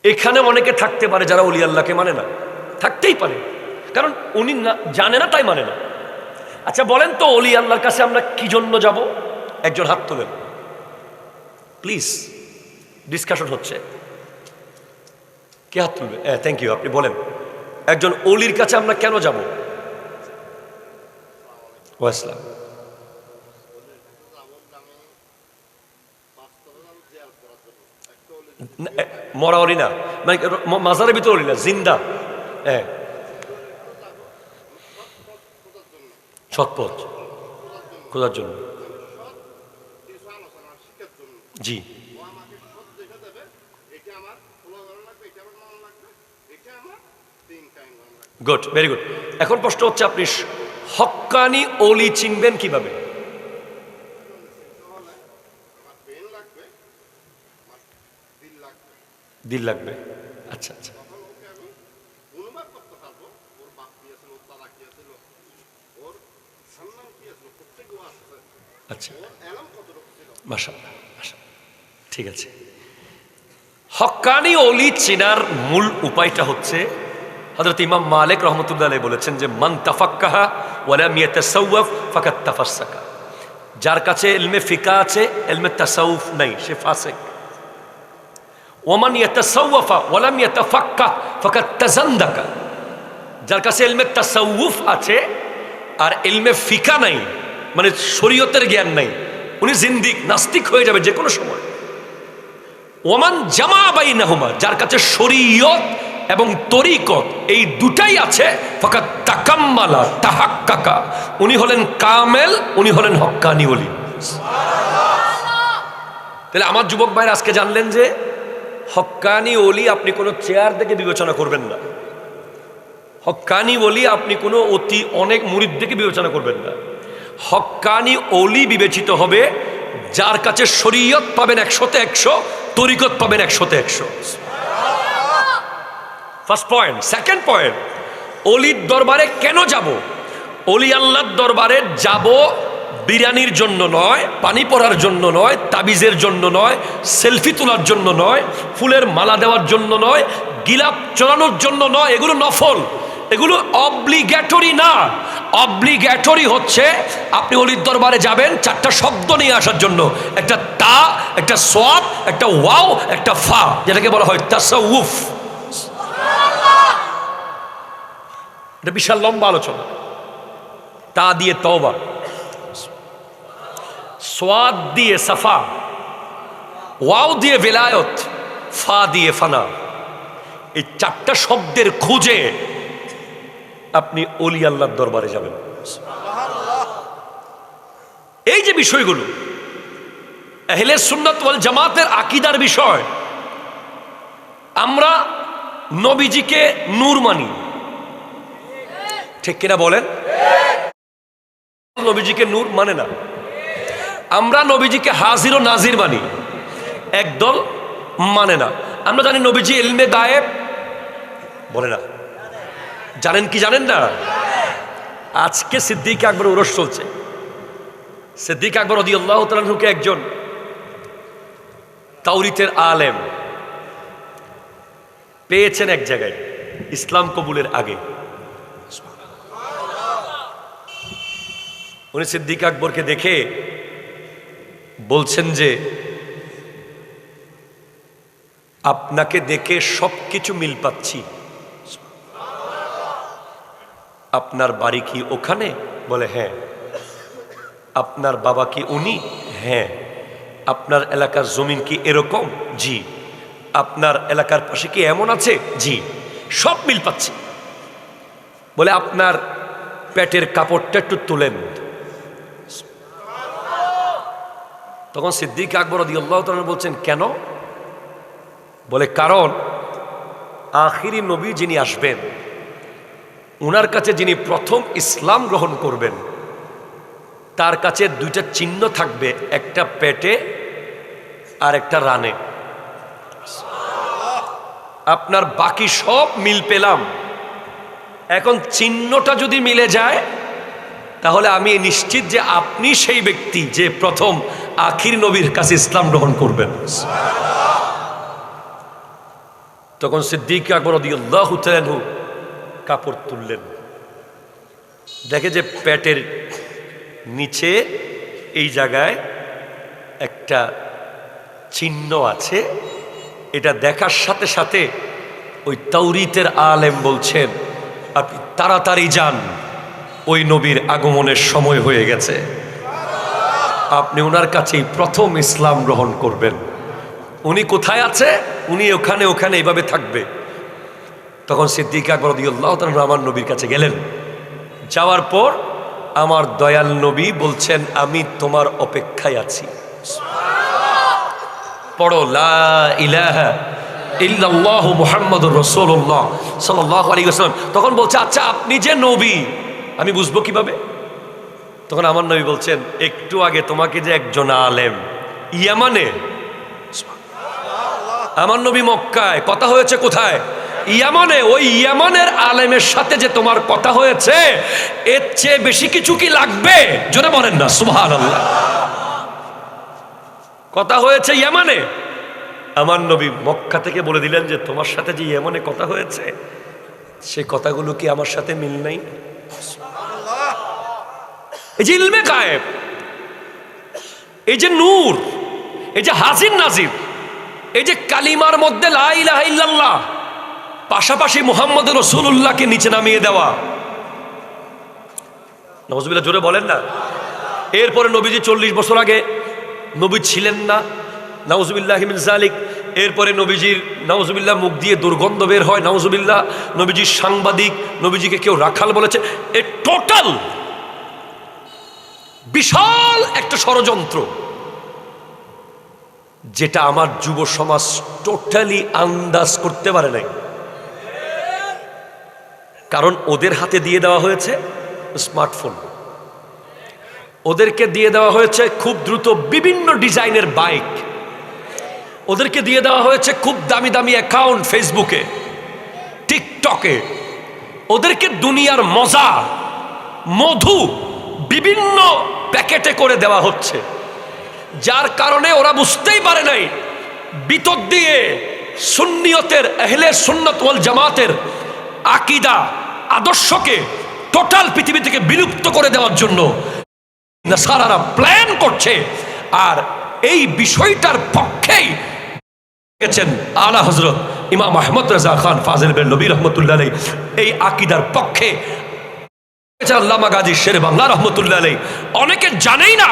এখানে অনেকে থাকতে পারে যারা ওলি আল্লাহকে মানে না, থাকতেই পারে, কারণ উনি জানে না তাই মানে না। আচ্ছা বলেন তো, ওলি আল্লাহর কাছে আমরা কি জন্য যাব? একজন হাত তোলেন প্লিজ, ডিসকাশন হচ্ছে। কে হাত তুলবে? থ্যাংক ইউ, আপনি বলেন একজন ওলির কাছে আমরা কেন যাব? ওয়াসলাম। মরা অলি না, মানে মাজারের ভিতরে অলি না, জিন্দা। হ্যাঁ, সৎপথ খোঁজার জন্য। জি, গুড, ভেরি গুড। এখন প্রশ্ন হচ্ছে, আপনি হক্কানি ওলি চিনবেন কিভাবে? দিল লাগবে। আচ্ছা আচ্ছা, আচ্ছা, মাশাআল্লাহ, মাশাআল্লাহ, ঠিক আছে। হক্কানি ওলি চেনার মূল উপায়টা হচ্ছে, হযরত ইমাম মালিক রাহমাতুল্লাহ আলাইহি বলেছেন যে মান তাফাক্কাহা ওয়া লাম ইয়াতাসাওয়াফ ফাকাদ তাফাসসাকা। যার কাছে ইলমে ফিকহ আছে, ইলমে তাসাউফ নাই, সে ফাসিক। ওয়ামান ইয়াতাসাওয়াফা ওয়া লাম ইয়াতাফাক্কাহ ফাকাদ তাজান্দাকা। যার কাছে ইলমে তাসাউফ আছে আর ইলমে ফিকহ নাই, মানে শরীয়তের জ্ঞান নাই, উনি জিন্দিক, নাস্তিক হয়ে যাবে যে কোনো সময়। ওমান জামা বাইনাহুমা, যার কাছে শরীয়ত এবং তরিকত এই দুটাই আছে, ফাকাত তাকাম্মালা তাহাক্কাকা, উনি হলেন কামেল, উনি হলেন হক্কানি ওলি। তাহলে আমার যুবক ভাইরা আজকে জানলেন যে হক্কানি ওলি আপনি কোনো চেয়ার দেখে বিবেচনা করবেন না, হক্কানি ওলি আপনি কোনো অতি অনেক মুরিদ দেখে বিবেচনা করবেন না। হক্কানি ওলি বিবেচিত হবে যার কাছে শরীয়ত পাবেন 100তে 100, তরিকত পাবেন 100তে 100। First point. সেকেন্ড পয়েন্ট, অলির দরবারে কেন যাব? অলি আল্লাহর দরবারে যাব বিরিয়ানির জন্য নয়, পানি পড়ার জন্য নয়, তাবিজের জন্য নয়, সেলফি তোলার জন্য নয়, ফুলের মালা দেওয়ার জন্য নয়, গিলাপ চড়ানোর জন্য নয়, এগুলো নফল, এগুলো অব্লিগেটরি না। অব্লিগেটরি হচ্ছে আপনি অলির দরবারে যাবেন 4টা শব্দ নিয়ে আসার জন্য, একটা তা, একটা সোয়াব, একটা ওয়াও, একটা ফা, যেটাকে বলা হয় তাসাউফ। এটা বিশাল লম্বা আলোচনা। তা দিয়ে তওবা, সোয়াদ দিয়ে সাফা, ওয়াও দিয়ে বেলায়ত, ফা দিয়ে ফানা। এই 4টা শব্দের খুঁজে আপনি ওলি আল্লাহর দরবারে যাবেন। এই যে বিষয়গুলো আহলে সুন্নাত ওয়াল জামাতের আকীদার বিষয়। আমরা নবীজিকে নূর মানি, ঠিক কিনা বলেন? নবীজিকে নূর মানে না। আমরা নবীজিকে হাজির ও নাজির মানি, একদল মানে না। আমরা জানি নবীজি ইলমে গায়েব বলে না। জানেন কি জানেন না? আজকে সিদ্দিক আকবর উরস চলছে। সিদ্দিক আকবর রাদিয়াল্লাহু তাআলা আনহুকে একজন তাওরীতের আলেম পেয়েছেন এক জায়গায় ইসলাম কবুলের আগে। উনি সিদ্দিক আকবরকে দেখে বলছেন যে আপনাকে দেখে সবকিছু মিল পাচ্ছি। আপনার বাড়ি কি ওখানে? বলে হ্যাঁ। আপনার বাবা কি উনি? হ্যাঁ। আপনার এলাকার জমিন কি এরকম? জি। আপনার এলাকার পাশে কি এমন আছে? জি। সব মিল পাচ্ছি। বলে আপনার পেটের কাপড়টা একটু তুলেন। তখন সিদ্দিক আকবর রাদিয়াল্লাহু তাআলা বলছেন কেন? বলে কারণ আখিরি নবী যিনি আসবেন, উনার কাছে যিনি প্রথম ইসলাম গ্রহণ করবেন, তার কাছে 2টা চিহ্ন থাকবে, একটা পেটে আর একটা রানে। আপনার বাকি সব মিল পেলাম, এখন চিহ্নটা যদি মিলে যায় তাহলে আমি নিশ্চিত যে আপনি সেই ব্যক্তি যে প্রথম আখির নবীর কাছে ইসলাম গ্রহণ করবেন। তখন সিদ্দিক আকবর রাদিয়াল্লাহু তাআলা আনহু কাপড় তুললেন, দেখে যে পেটের নিচে এই জায়গায় একটা চিহ্ন আছে। এটা দেখার সাথে সাথে ওই তাওরীতের আলেম বলছেন, আপনি তাড়াতাড়ি যান, ওই নবীর আগমনের সময় হয়ে গেছে, আপনি ওনার কাছেই প্রথম ইসলাম গ্রহণ করবেন। উনি কোথায় আছে? উনি ওখানে ওখানে এইভাবে থাকবে। তখন সিদ্দিক আকবর রাদিয়াল্লাহু তাআলা আমার নবীর কাছে গেলেন। যাওয়ার পর আমার দয়াল নবী বলছেন, আমি তোমার অপেক্ষায় আছি। পড়ো লা ইলাহা ইল্লাল্লাহু মুহাম্মাদুর রাসূলুল্লাহ সাল্লাল্লাহু আলাইহি ওয়াসাল্লাম। তখন বলছে, আচ্ছা আপনি যে নবী আমি বুঝবো কিভাবে? তখন আমার নবী বলছেন, একটু আগে তোমাকে যে একজন আলেম ইয়ামানে, আমার নবী মক্কায়, কথা হয়েছে কোথায়? ইয়ামানে। ওই ইয়ামানের আলেমের সাথে যে তোমার কথা হয়েছে, এর চেয়ে বেশি কিছু কি লাগবে? জোরে বলেন না সুবহানাল্লাহ। কথা হয়েছে ইয়ামানে। আমার নবী মক্কা থেকে বলে দিলেন যে তোমার সাথে যে ইয়ামানে কথা হয়েছে, সে কথাগুলো কি আমার সাথে মিল নাই? এই যে ইলমে গায়েব, এই যে নূর, এই যে হাজির নাজির, এই যে কালিমার মধ্যে লা ইলাহা ইল্লাল্লাহ, পাশাপাশি মুহাম্মদুর রাসূলুল্লাহকে নিচে নামিয়ে দেওয়া। নাউজুবিল্লাহ, জোরে বলেন না। এরপরে নবীজি 40 বছর আগে নবী ছিলেন না, নাউজুবিল্লাহ মিন যালিক। এরপরে নবীজির নাউজুবিল্লাহ মুখ দিয়ে দুর্গন্ধ বের হয়, নাউজুবিল্লাহ। নবীজির সাংবাদিক, নবীজিকে কেউ রাখাল বলেছে। এ টোটাল বিশাল একটা ষড়যন্ত্র, যেটা আমার যুব সমাজ টোটালি আন্দাজ করতে পারে নাই। কারণ ওদের হাতে দিয়ে দেওয়া হয়েছে স্মার্টফোন, ওদেরকে দিয়ে দেওয়া হয়েছে খুব দ্রুত বিভিন্ন ডিজাইনের বাইক, ওদেরকে দিয়ে দেওয়া হয়েছে খুব দামি দামি অ্যাকাউন্ট ফেসবুকে, টিকটকে। ওদেরকে দুনিয়ার মজা, মধু বিভিন্ন প্যাকেটে করে দেওয়া হচ্ছে, যার কারণে ওরা বুঝতেই পারে নাই ভিতর দিয়ে সুন্নিয়তের, আহলে সুন্নাত ওয়াল জামাতের আকীদা, আদর্শকে টোটাল পৃথিবী থেকে বিলুপ্ত করে দেওয়ার জন্য নাসারারা প্ল্যান করছে। আর এই বিষয়টার পক্ষেই গেছেন আলা হযরত ইমাম আহমদ রাজা খান ফাজিল বেরলভী রহমতুল্লাহ আলাইহি। এই আকীদার পক্ষে আল্লামা গাজী শেরে বাংলা রহমতুল্লাহ আলাইহি। অনেকে জানেই না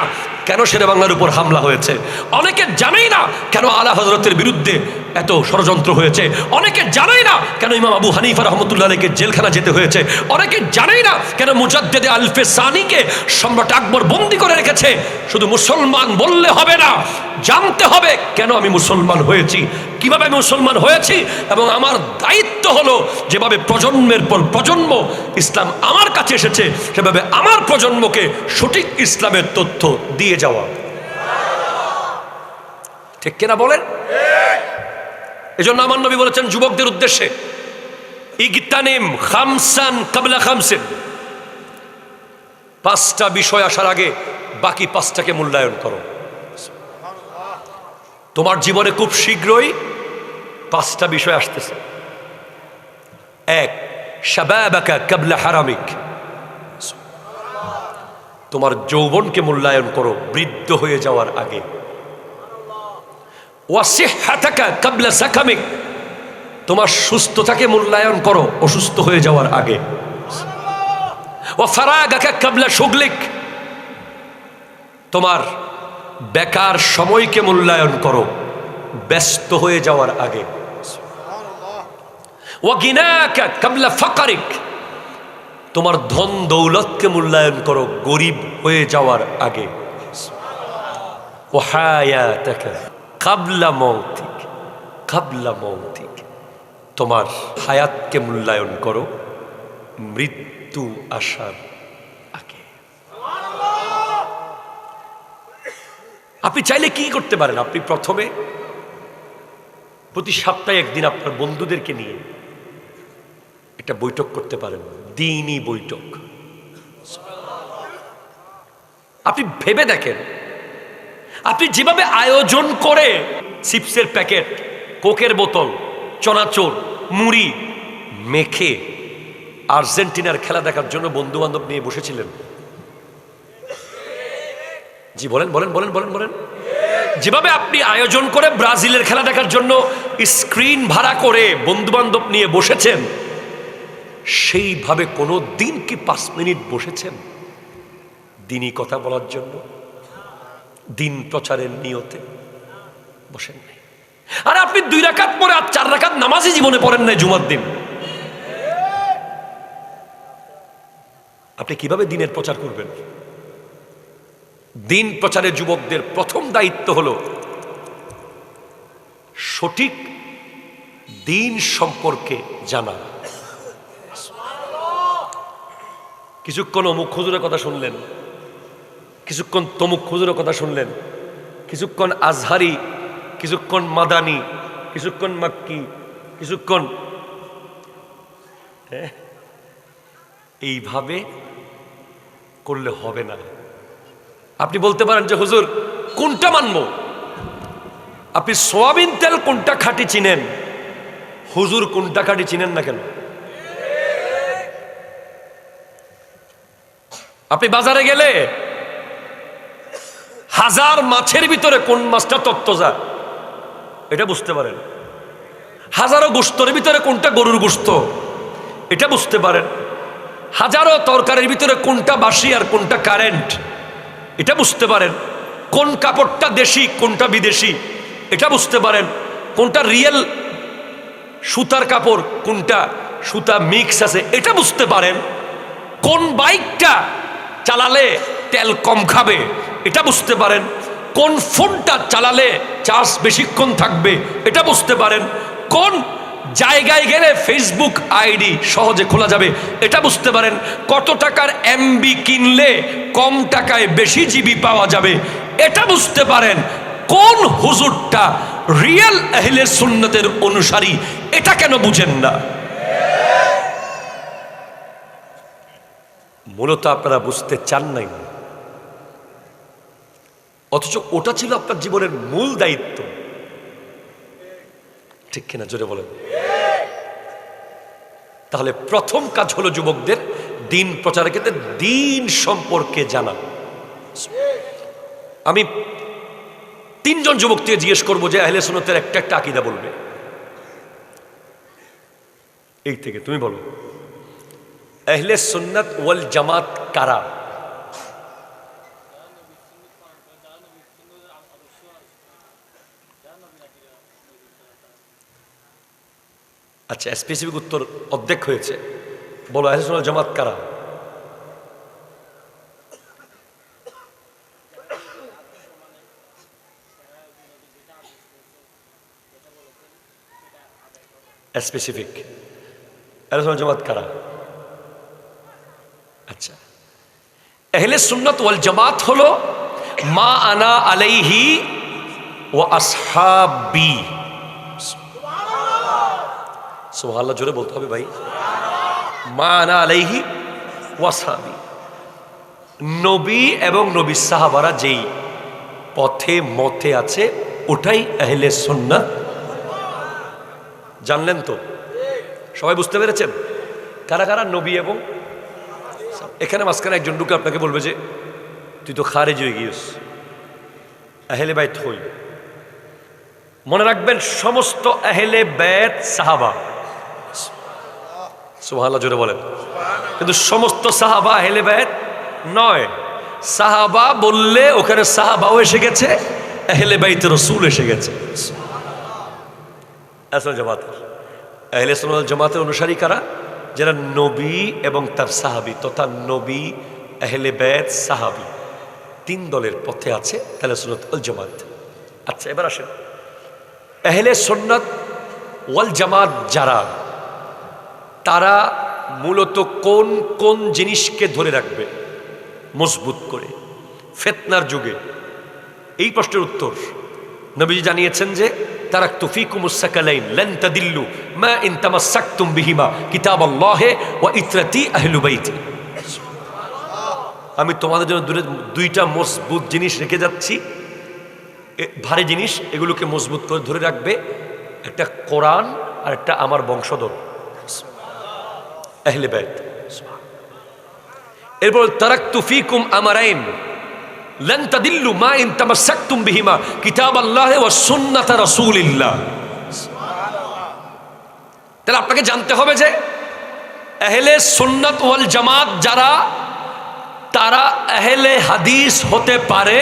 কেন শেরে বাংলার উপর হামলা হয়েছে, অনেকে জানেই না কেন আলা হযরতের বিরুদ্ধে এত ষড়যন্ত্র হয়েছে, অনেকে জানেই না কেন ইমাম আবু হানিফা রহমতুল্লাহ আলাইহিকে জেলখানা যেতে হয়েছে, অনেকে জানেই না কেন মুজাদ্দেদে আলফে সানিকে সম্রাট আকবর বন্দী করে রেখেছে। শুধু মুসলমান বললে হবে না, জানতে হবে কেন আমি মুসলমান হয়েছি, কিভাবে আমি মুসলমান হয়েছি, এবং আমার দায়িত্ব হলো যেভাবে প্রজন্মের পর প্রজন্ম ইসলাম আমার কাছে এসেছে, সেভাবে আমার প্রজন্মকে সঠিক ইসলামের তথ্য দিয়ে যাওয়া। ঠিক কিনা বলেন? এজন্য আমার নবী বলেছেন যুবকদের উদ্দেশ্যে, ইগতানিম খামসান কাবলা খামসিন, 5টা বিষয় আসার আগে বাকি 5টাকে মূল্যায়ন করো। তোমার জীবনে খুব শীঘ্রই 5টা বিষয় আসতেছে। 1, শাবাবাকা কাবলা হারামিক, তোমার যৌবনকে মূল্যায়ন করো বৃদ্ধ হয়ে যাওয়ার আগে। ওয়াসিহহাতাকা কাবলা সাকামিক, তোমার সুস্থতাকে মূল্যায়ন করো অসুস্থ হয়ে যাওয়ার আগে। ওয়াফারাগাকা কাবলা শুগলিক, তোমার বেকার সময়কে মূল্যায়ন করো ব্যস্ত হয়ে যাওয়ার আগে। ওয়াগিনাকা কাবলা ফাকারিক, তোমার ধন দৌলতকে মূল্যায়ন করো গরিব হয়ে যাওয়ার আগে। ওয়াহায়াতাকা কাবলা মৌতিক, কাবলা মৌতিক, তোমার হায়াতকে মূল্যায়ন করো মৃত্যু আসার আগে। আপনি চাইলে কি করতে পারেন? আপনি প্রথমে প্রতি সপ্তাহে একদিন আপনার বন্ধুদেরকে নিয়ে একটা বৈঠক করতে পারেন, দ্বীনি বৈঠক। আপনি ভেবে দেখেন, আপনি যেভাবে আয়োজন করে চিপসের প্যাকেট, কোকের বোতল, চনাচুর, মুড়ি মেখে আর্জেন্টিনার খেলা দেখার জন্য বন্ধু বান্ধব নিয়ে বসেছিলেন। জি বলেন বলেন বলেন বলেন বলেন। যেভাবে আপনি আয়োজন করে ব্রাজিলের খেলা দেখার জন্য স্ক্রিন ভাড়া করে বন্ধু বান্ধব নিয়ে বসেছেন, সেইভাবে কোনো দিন কি 5 মিনিট বসেছেন দিনই কথা বলার জন্য, দিন প্রচারের নিয়তে? বসেন নাই। আর আপনি 2 রাকাত পরে আর 4 রাকাত নামাজই জীবনে পড়েন নাই জুমার দিন। আপনি কিভাবে দিনের প্রচার করবেন? দিন প্রচারে যুবকদের প্রথম দায়িত্ব হলো সঠিক দিন সম্পর্কে জানা। কিছুক্ষণ অমুক হুজুরের কথা শুনলেন, কিছুক্ষণ তমুক হুজুরের কথা শুনলেন, কিছুক্ষণ আজহারি, কিছুক্ষণ মাদানি, কিছুক্ষণ মাক্কি, কিছুক্ষণ এইভাবে করলে হবে না। আপনি বলতে পারেন যে হুজুর কোনটা মানবো? আপনি সোয়াবিন তেল কোনটা খাঁটি চিনেন, হুজুর কোনটা খাঁটি চিনেন না কেন? আপনি বাজারে গেলে 1000 মাছের ভিতরে কোন মাছটা তত্ত্বজা এটা বুঝতে পারেন। 1000 গোশতের ভিতরে কোনটা গরুর গোশত এটা বুঝতে পারেন। 1000 তরকারির ভিতরে কোনটা বাসি আর কোনটা কারেন্ট এটা বুঝতে পারেন। কোন কাপড়টা দেশি কোনটা বিদেশি এটা বুঝতে পারেন। কোনটা রিয়েল সুতার কাপড় কোনটা সুতা মিক্স আছে এটা বুঝতে পারেন। কোন বাইকটা চালালে তেল কম খাবে এটা বুঝতে পারেন। কোন ফোনটা চালালে চার্জ বেশিক্ষণ থাকবে এটা বুঝতে পারেন। কোন জায়গায় গেলে ফেসবুক আইডি সহজে খোলা যাবে এটা বুঝতে পারেন। কত টাকার এমবি কিনলে কম টাকায় বেশি জিবি পাওয়া যাবে এটা বুঝতে পারেন। কোন হুজুরটা রিয়েল আহলে সুন্নতের অনুসারী এটা কেন বুঝেন না? মূলত আপনারা বুঝতে চান নাই, অথচ ওটা ছিল আপনার জীবনের মূল দায়িত্ব। ঠিক কিনা জোরে বলেন? তাহলে প্রথম কাজ হলো যুবকদের দিন প্রচারের ক্ষেত্রে দিন সম্পর্কে জানা। আমি 3 জন যুবক থেকে জিজ্ঞেস করবো যে আহলে সুন্নতের একটা একটা আকীদা বলবে। এই থেকে তুমি বলো আহলে সুন্নাত ওয়াল জামাত কারা? আচ্ছা, স্পেসিফিক উত্তর অর্ধেক হয়েছে। বলো আহলে সুন্নাত ওয়াল জামাত কারা? স্পেসিফিক আহলে সুন্নাত ওয়াল জামাত কারা? আচ্ছা, আহলে সুন্নাত ওয়াল জামাত হলো মা আনা আলাইহি ওয়া আসহাবি। সুবহানাল্লাহ, জোরে বলতে হবে ভাই। মা আনা আলাইহি ওয়া আসহাবি, নবী এবং নবীর সাহাবারা যেই পথে মতে আছে ওটাই আহলে সুন্নাত। জানলেন তো? সবাই বুঝতে পেরেছেন কারা কারা নবী? এবং এখানে মাঝখানে একজন ঢুকে আপনাকে বলবে যে তুই তো খারেজ হয়ে গিয়েছ, আহলে বাইত হই। মনে রাখবেন সমস্ত আহলে বাইত সাহাবা। সুবহানাল্লাহ, জোরে বলেন। কিন্তু সমস্ত সাহাবা আহলে বাইত নয়। সাহাবা বললে ওখানে সাহাবাও এসে গেছে, আহলে বাইত রাসূল এসে গেছে। আসল জামাতের আহলে সুন্নাত ওয়াল জামাতের অনুসারী কারা? যারা নবী এবং তার সাহাবী তথা নবী, আহলে বাইত, সাহাবী 3 দলের পথে আছে আহলে সুন্নাত ওয়াল জামাত। আচ্ছা, এবার আসেন আহলে সুন্নাত ওয়াল জামাত যারা, তারা মূলত কোন কোন জিনিসকে ধরে রাখবে মজবুত করে ফিতনার যুগে? এই প্রশ্নের উত্তর নবীজি জানিয়েছেন যে তারাকতু ফীকুমুস সাকালাইন লান তাদিল্লু মা ইন তামাসসাকতুম বিহিমা কিতাবাল্লাহি ওয়া ইতরাতি আহলি বাইতি। আমি তোমাদের জন্য দুইটা মজবুত জিনিস রেখে যাচ্ছি, ভারী জিনিস, এগুলোকে মজবুত করে ধরে রাখবে। একটা কোরআন আর একটা আমার বংশধর আহলে বাইত। এরপর তারাকতু ফীকুম আমারাইন লান তাদিল্লু মা ইন তামাসসাকতুম বিহিমা কিতাবাল্লাহি ওয়া সুন্নাতা রাসূলিল্লাহ। তাহলে আপনাকে জানতে হবে যে আহলে সুন্নাত ওয়াল জামাত যারা, তারা আহলে হাদিস হতে পারে।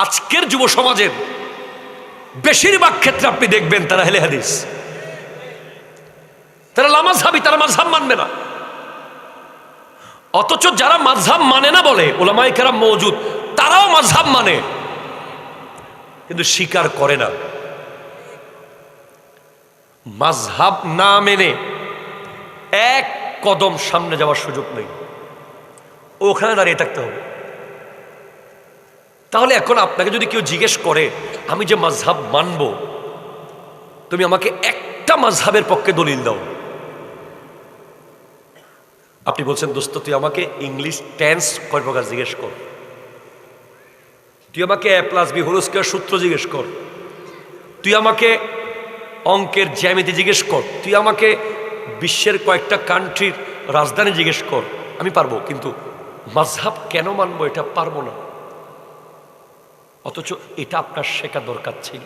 আজকের যুব সমাজের বেশিরভাগ ক্ষেত্রে আপনি দেখবেন তারা আহলে হাদিস, তারা লামাযহাবী, তারা মাযহাব মানবে না। অথচ যারা মাযহাব মানে না বলে উলামায়ে কেরাম মওজুদ, তারাও মাযহাব মানে কিন্তু স্বীকার করে না। মাযহাব না মেনে এক কদম সামনে যাওয়ার সুযোগ নেই, ওখানে দাঁড়িয়ে থাকতে হবে। তাহলে এখন আপনাকে যদি কেউ জিজ্ঞেস করে আমি যে মাযহাব মানব, তুমি আমাকে একটা মাযহাবের পক্ষে দলিল দাও, আপনি বলছেন দোস্ত তুই আমাকে ইংলিশ টেন্স কয় প্রকার জিজ্ঞেস কর, তুই আমাকে a+b² সূত্র জিজ্ঞেস কর, তুই আমাকে অঙ্কের জ্যামিতি জিজ্ঞেস কর, তুই আমাকে বিশ্বের কয়েকটা কান্ট্রির রাজধানী জিজ্ঞেস কর, আমি পারবো, কিন্তু মাযহাব কেন মানবো এটা পারবো না। অথচ এটা আপনার শেখা দরকার ছিল।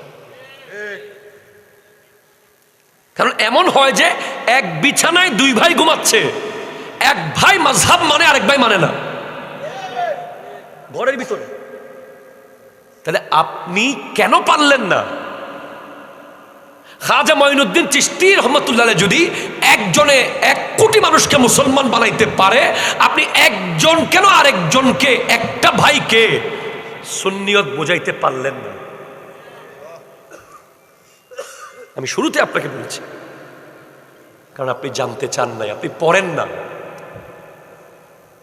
কারণ এমন হয় যে এক বিছানায় দুই ভাই ঘুমাচ্ছে, এক ভাই মাযহাব মানে আরেক ভাই মানে না, ঘরের ভিতরে। তাহলে আপনি কেন পারলেন না? খাজা মঈনুদ্দিন চিশতি রহমাতুল্লাহ আলাইহি যদি একজনে 1 কোটি মানুষকে মুসলমান বানাইতে পারে, আপনি একজন কেন আরেকজনকে, একটা ভাইকে সুন্নিয়ত বোঝাইতে পারলেন না? আমি শুরুতে আপনাকে বলছি, কারণ আপনি জানতে চান নাই, আপনি পড়েন না।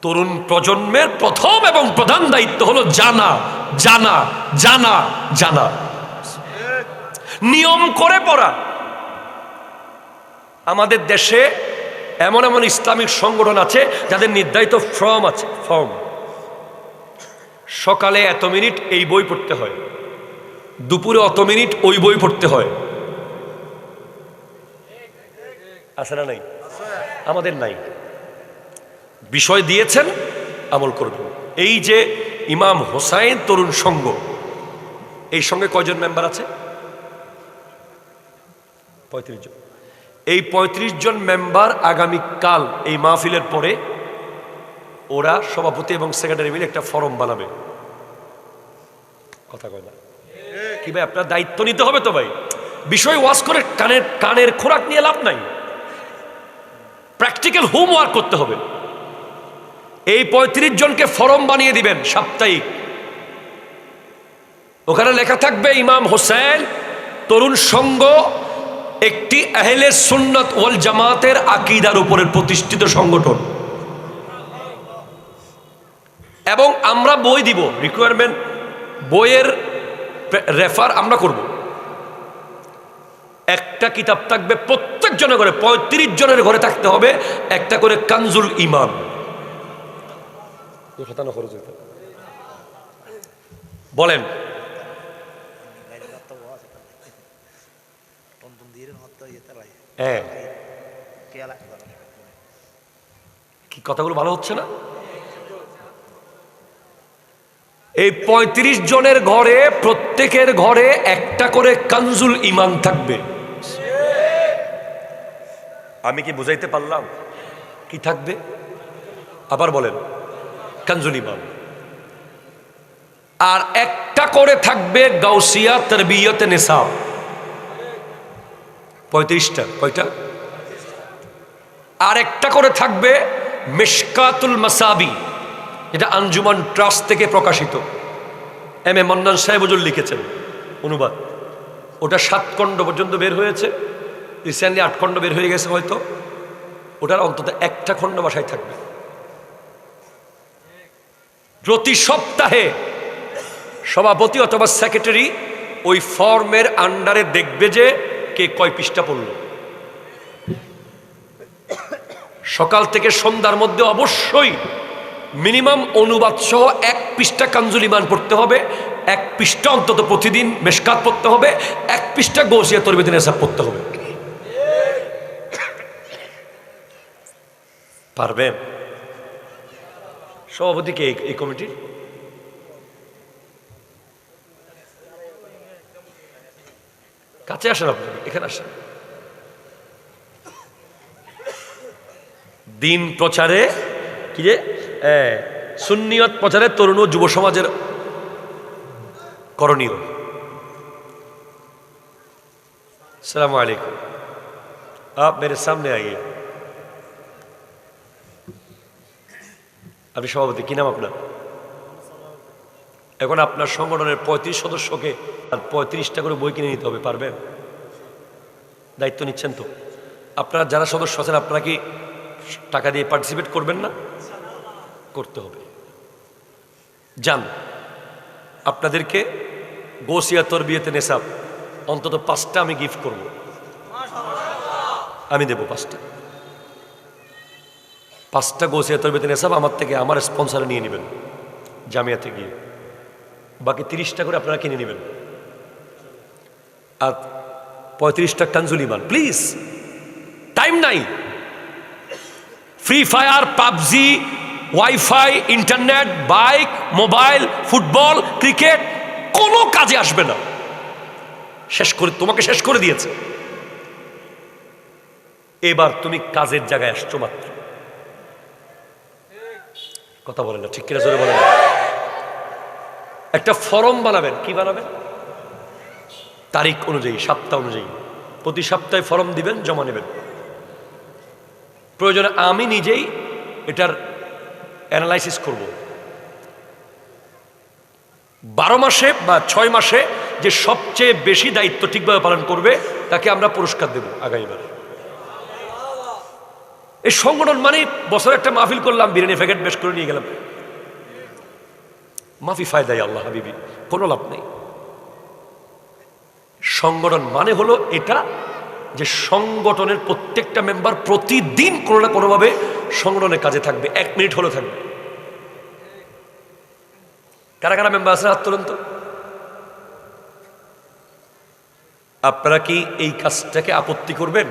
তরুণ প্রজন্মের প্রথম এবং প্রধান দায়িত্ব হলো জানা, জানা, জানা, জানা, নিয়ম করে পড়া। আমাদের দেশে এমন এমন ইসলামিক সংগঠন আছে যাদের নির্ধারিত ফর্ম আছে, ফর্ম। সকালে এত মিনিট এই বই পড়তে হয়, দুপুরে অত মিনিট ওই বই পড়তে হয়, আছে না নাই? আমাদের নাই। বিষয় দিয়েছেন, আমল করবেন। এই যে ইমাম হোসাইন তরুণ সংঘ, এই সঙ্গে কয়জন মেম্বার আছে? 35 জন। এই 35 জন মেম্বার আগামীকাল এই মাহফিলের পরে ওরা সভাপতি এবং সেক্রেটারি মিলে একটা ফরম বানাবে। কথা কয় না কি ভাই? আপনার দায়িত্ব নিতে হবে তো ভাই। বিষয় ওয়াজ করে কানের খোরাক নিয়ে লাভ নাই, প্র্যাকটিক্যাল হোমওয়ার্ক করতে হবে। এই 35 জনকে ফরম বানিয়ে দিবেন সাপ্তাহিক। ওখানে লেখা থাকবে ইমাম হোসেন তরুণ সংঘ একটি আহলে সুন্নাত ওয়াল জামাতের আকীদার উপরে প্রতিষ্ঠিত সংগঠন, এবং আমরা বই দিব, রিকোয়ারমেন্ট বইয়ের রেফার আমরা করব। একটা কিতাব থাকবে প্রত্যেক জনের ঘরে, 35 জনের ঘরে থাকতে হবে একটা করে কানজুল ইমান। বলেন কি কথাগুলো ভালো হচ্ছে না? এই 35 জনের ঘরে প্রত্যেকের ঘরে একটা করে কানজুল ইমান থাকবে। আমি কি বুঝাইতে পারলাম? কি থাকবে আবার বলেন? কানজুল ইমান। আর একটা করে থাকবে গাউসিয়া তারবিয়তে নিসাব। 35টা, কয়টা? আর একটা করে থাকবে মিশকাতুল মাসাবি, এটা আঞ্জুমান ট্রাস্ট থেকে প্রকাশিত, এম এ মান্নান সাহেব হুজুর লিখেছেন অনুবাদ। ওটা 7 খণ্ড পর্যন্ত বের হয়েছে, রিসেন্টলি 8 খণ্ড বের হয়ে গেছে হয়তো। ওটার অন্তত একটা খণ্ড বাসায় থাকবে। প্রতি সপ্তাহে সভাপতি অথবা সেক্রেটারি ওই ফর্মের আন্ডারে দেখবে যে কে কয় পৃষ্ঠা পড়ল। সকাল থেকে সন্ধ্যার মধ্যে অবশ্যই মিনিমাম অনুবাদ সহ 1 পৃষ্ঠা কানজুল ঈমান পড়তে হবে, 1 পৃষ্ঠা অন্তত প্রতিদিন মেশকাত পড়তে হবে, 1 পৃষ্ঠা গৌসিয়া তরবিয়ত নেসাব পড়তে হবে। পারবেন? সভাপতি কে এই কমিটির? কাছে আসেন, আপনি এখানে আসেন। দিন প্রচারে কি যে সুন্নিয়ত প্রচারে তরুণ ও যুব সমাজের করণীয়। আসসালামু আলাইকুম, आप मेरे सामने आइए। আপনি সভাপতি, কি নাম আপনার? এখন আপনার সংগঠনের 35 সদস্যকে আর 35টা করে বই কিনে নিতে হবে, পারবেন? দায়িত্ব নিচ্ছেন তো? আপনারা যারা সদস্য আছেন আপনারা কি টাকা দিয়ে পার্টিসিপেট করবেন না? করতে হবে। যান, আপনাদেরকে গৌসিয়া তরবিয়তে নেসাব অন্তত 5টা আমি গিফট করব, আমি দেব 5টা গৌসিয়া তরবিয়তে নেসাব আমার থেকে, আমার স্পন্সরে নিয়ে নেবেন জামিয়াতে গিয়ে। বাকি 30টা করে আপনারা কিনে নেবেন। আর 35টা কানজুল ঈমান। প্লিজ, টাইম নাই। Free fire, PUBG, wifi, internet, bike, mobile, football, cricket কোনো কাজে আসবে না। তোমাকে শেষ করে দিয়েছে। এবার তুমি কাজের জায়গায় আসছো মাত্র। কথা বলেন না, ঠিক কিনা জোরে বলেন। একটা ফর্ম বানাবেন। কি বানাবেন? তারিখ অনুযায়ী, সপ্তাহ অনুযায়ী প্রতি সপ্তাহে ফর্ম দিবেন, জমা নেবেন। প্রয়োজনে আমি নিজেই এটার অ্যানালাইসিস করব। 12 মাসে বা 6 মাসে যে সবচেয়ে বেশি দায়িত্ব ঠিকভাবে পালন করবে তাকে আমরা পুরস্কার দেব আগামীবার। এই সংগঠন মানে বছরে একটা মাহফিল করলাম, বিরিয়ানি প্যাকেট বেশ করে নিয়ে গেলাম, মাফি ফায়দাই আল্লাহ হাবিবি, কোনো লাভ নেই। সংগঠন মানে হলো এটা যে সংগঠনের প্রত্যেকটা মেম্বার প্রতিদিন কোনো না কোনোভাবে সংগঠনের কাজে থাকবে, 1 মিনিট হলে থাকবে। কারা কারা মেম্বার আছেন হাত তুলুন তো। আপনারা কি এই কাজটাকে আপত্তি করবেন?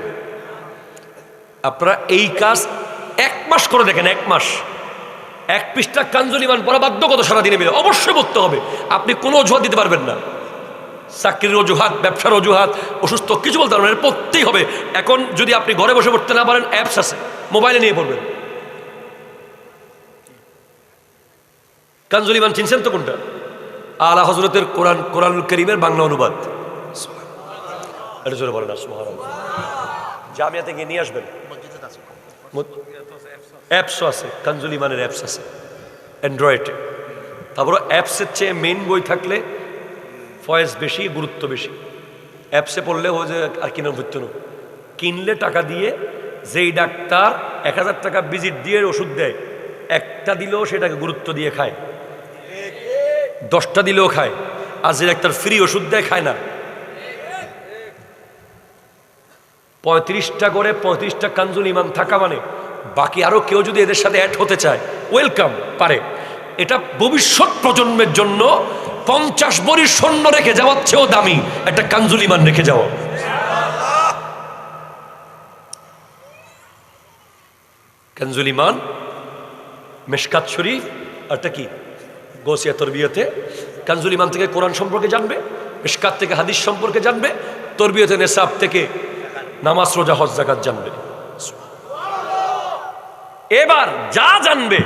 আপনারা এই কাজ 1 মাস করে দেখেন। 1 মাস 1 পৃষ্ঠা কানজুল ঈমান পড়া বাধ্যগত সারাদিনে মিলে অবশ্যই পড়তে হবে। আপনি কোনো অজুহাত দিতে পারবেন না, চাকরির অজুহাত, ব্যবসার অজুহাত, অসুস্থ, কিছু বলতে পারবেন, পড়তেই হবে। এখন যদি আপনি ঘরে বসে পড়তে না পারেন, অ্যাপস আছে, মোবাইলে নিয়ে পড়বেন। কানজুল ঈমান চিনছেন তো কোনটা? আলা হযরতের কোরআনুল কারীমের বাংলা অনুবাদ। এটা জোরে বলেন না সুবহানাল্লাহ। জামিয়াতে গিয়ে নিয়ে আসবেন। অ্যাপসও আছে, কানজুল ঈমানের অ্যাপস আছে অ্যান্ড্রয়েডে। তারপরে অ্যাপসের চেয়ে মেইন বই থাকলে ফয়েজ বেশি, গুরুত্ব বেশি। অ্যাপসে পড়লে ও যে আর কিনা হচ্ছে না, কিনলে টাকা দিয়ে যেই ডাক্তার 1000 টাকা ভিজিট দিয়ে ওষুধ দেয়, একটা দিলেও সেটাকে গুরুত্ব দিয়ে খায়, 10টা দিলেও খায়। আর যে ডাক্তার ফ্রি ওষুধ দেয় খায় না। 35টা করে 35টা কানজুল ঈমান থাকা মানে বাকি আরো কেউ যদি এদের সাথে অ্যাড হতে চায় ওয়েলকাম, পারে। এটা ভবিষ্যৎ প্রজন্মের জন্য 50 ভরি স্বর্ণ রেখে যাওয়ার চেয়েও দামি একটা কানজুল ঈমান রেখে যাওয়া। কানজুল ঈমান, মিশকাত শরীফ, আরটা কি গৌসিয়া তরবিয়তে। কানজুল ঈমান থেকে কোরআন সম্পর্কে জানবে, মিশকাত থেকে হাদিস সম্পর্কে জানবে, তরবিয়তে নেসাব থেকে নামাজ, রোজা, হজ, যাকাত জানবে। এবার যা জানবে,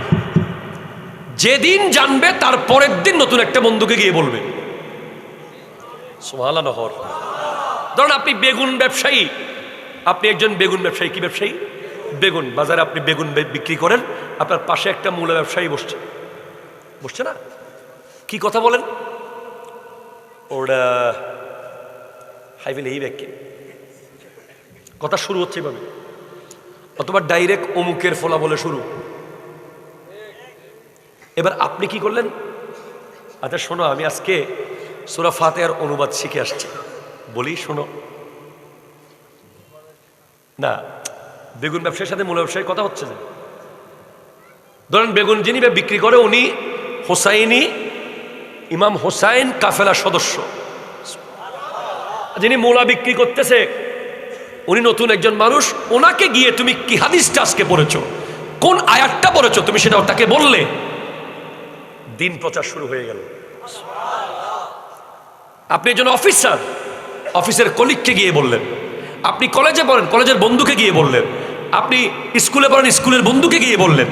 যেদিন জানবে তার পরের দিন নতুন একটা বন্ধুকে গিয়ে বলবে সুবহানাল্লাহ। ধরুন আপনি বেগুন ব্যবসায়ী, আপনি একজন বেগুন ব্যবসায়ী। কি ব্যবসায়ী? বেগুন। বাজারে আপনি বেগুন বিক্রি করেন, আপনার পাশে একটা মূলা ব্যবসায়ী বসছে না? কি কথা বলেন? ওরা হাইফেল এই ব্যাখ্যে কথা শুরু হচ্ছে এভাবে, অথবা ডাইরেক্ট অমুকের ফলা বলে শুরু। এবার আপনি কি করলেন? আচ্ছা শোনো, আমি আজকে সূরা ফাতিহার অনুবাদ শিখে আসছি, বলি শোনো। না, বেগুন ব্যবসায়ীর সাথে মূল ব্যবসায়ীর কথা হচ্ছে না। ধরেন বেগুন যিনি বিক্রি করে উনি হোসাইনি, ইমাম হোসাইন কাফেলার সদস্য। যিনি মূলা বিক্রি করতেছে উনি নতুন একজন মানুষ, ওনাকে গিয়ে তুমি কি হাদিসটা আজকে পড়েছো, কোন আয়াতটা পড়েছো, তুমি সেটা তাকে বললে, দিন প্রচার শুরু হয়ে গেল। আপনি একজন অফিসার, অফিসের কলিগকে গিয়ে বললেন, আপনি কলেজে পড়েন, কলেজের বন্ধুকে গিয়ে বললেন, আপনি স্কুলে পড়েন, স্কুলের বন্ধুকে গিয়ে বললেন।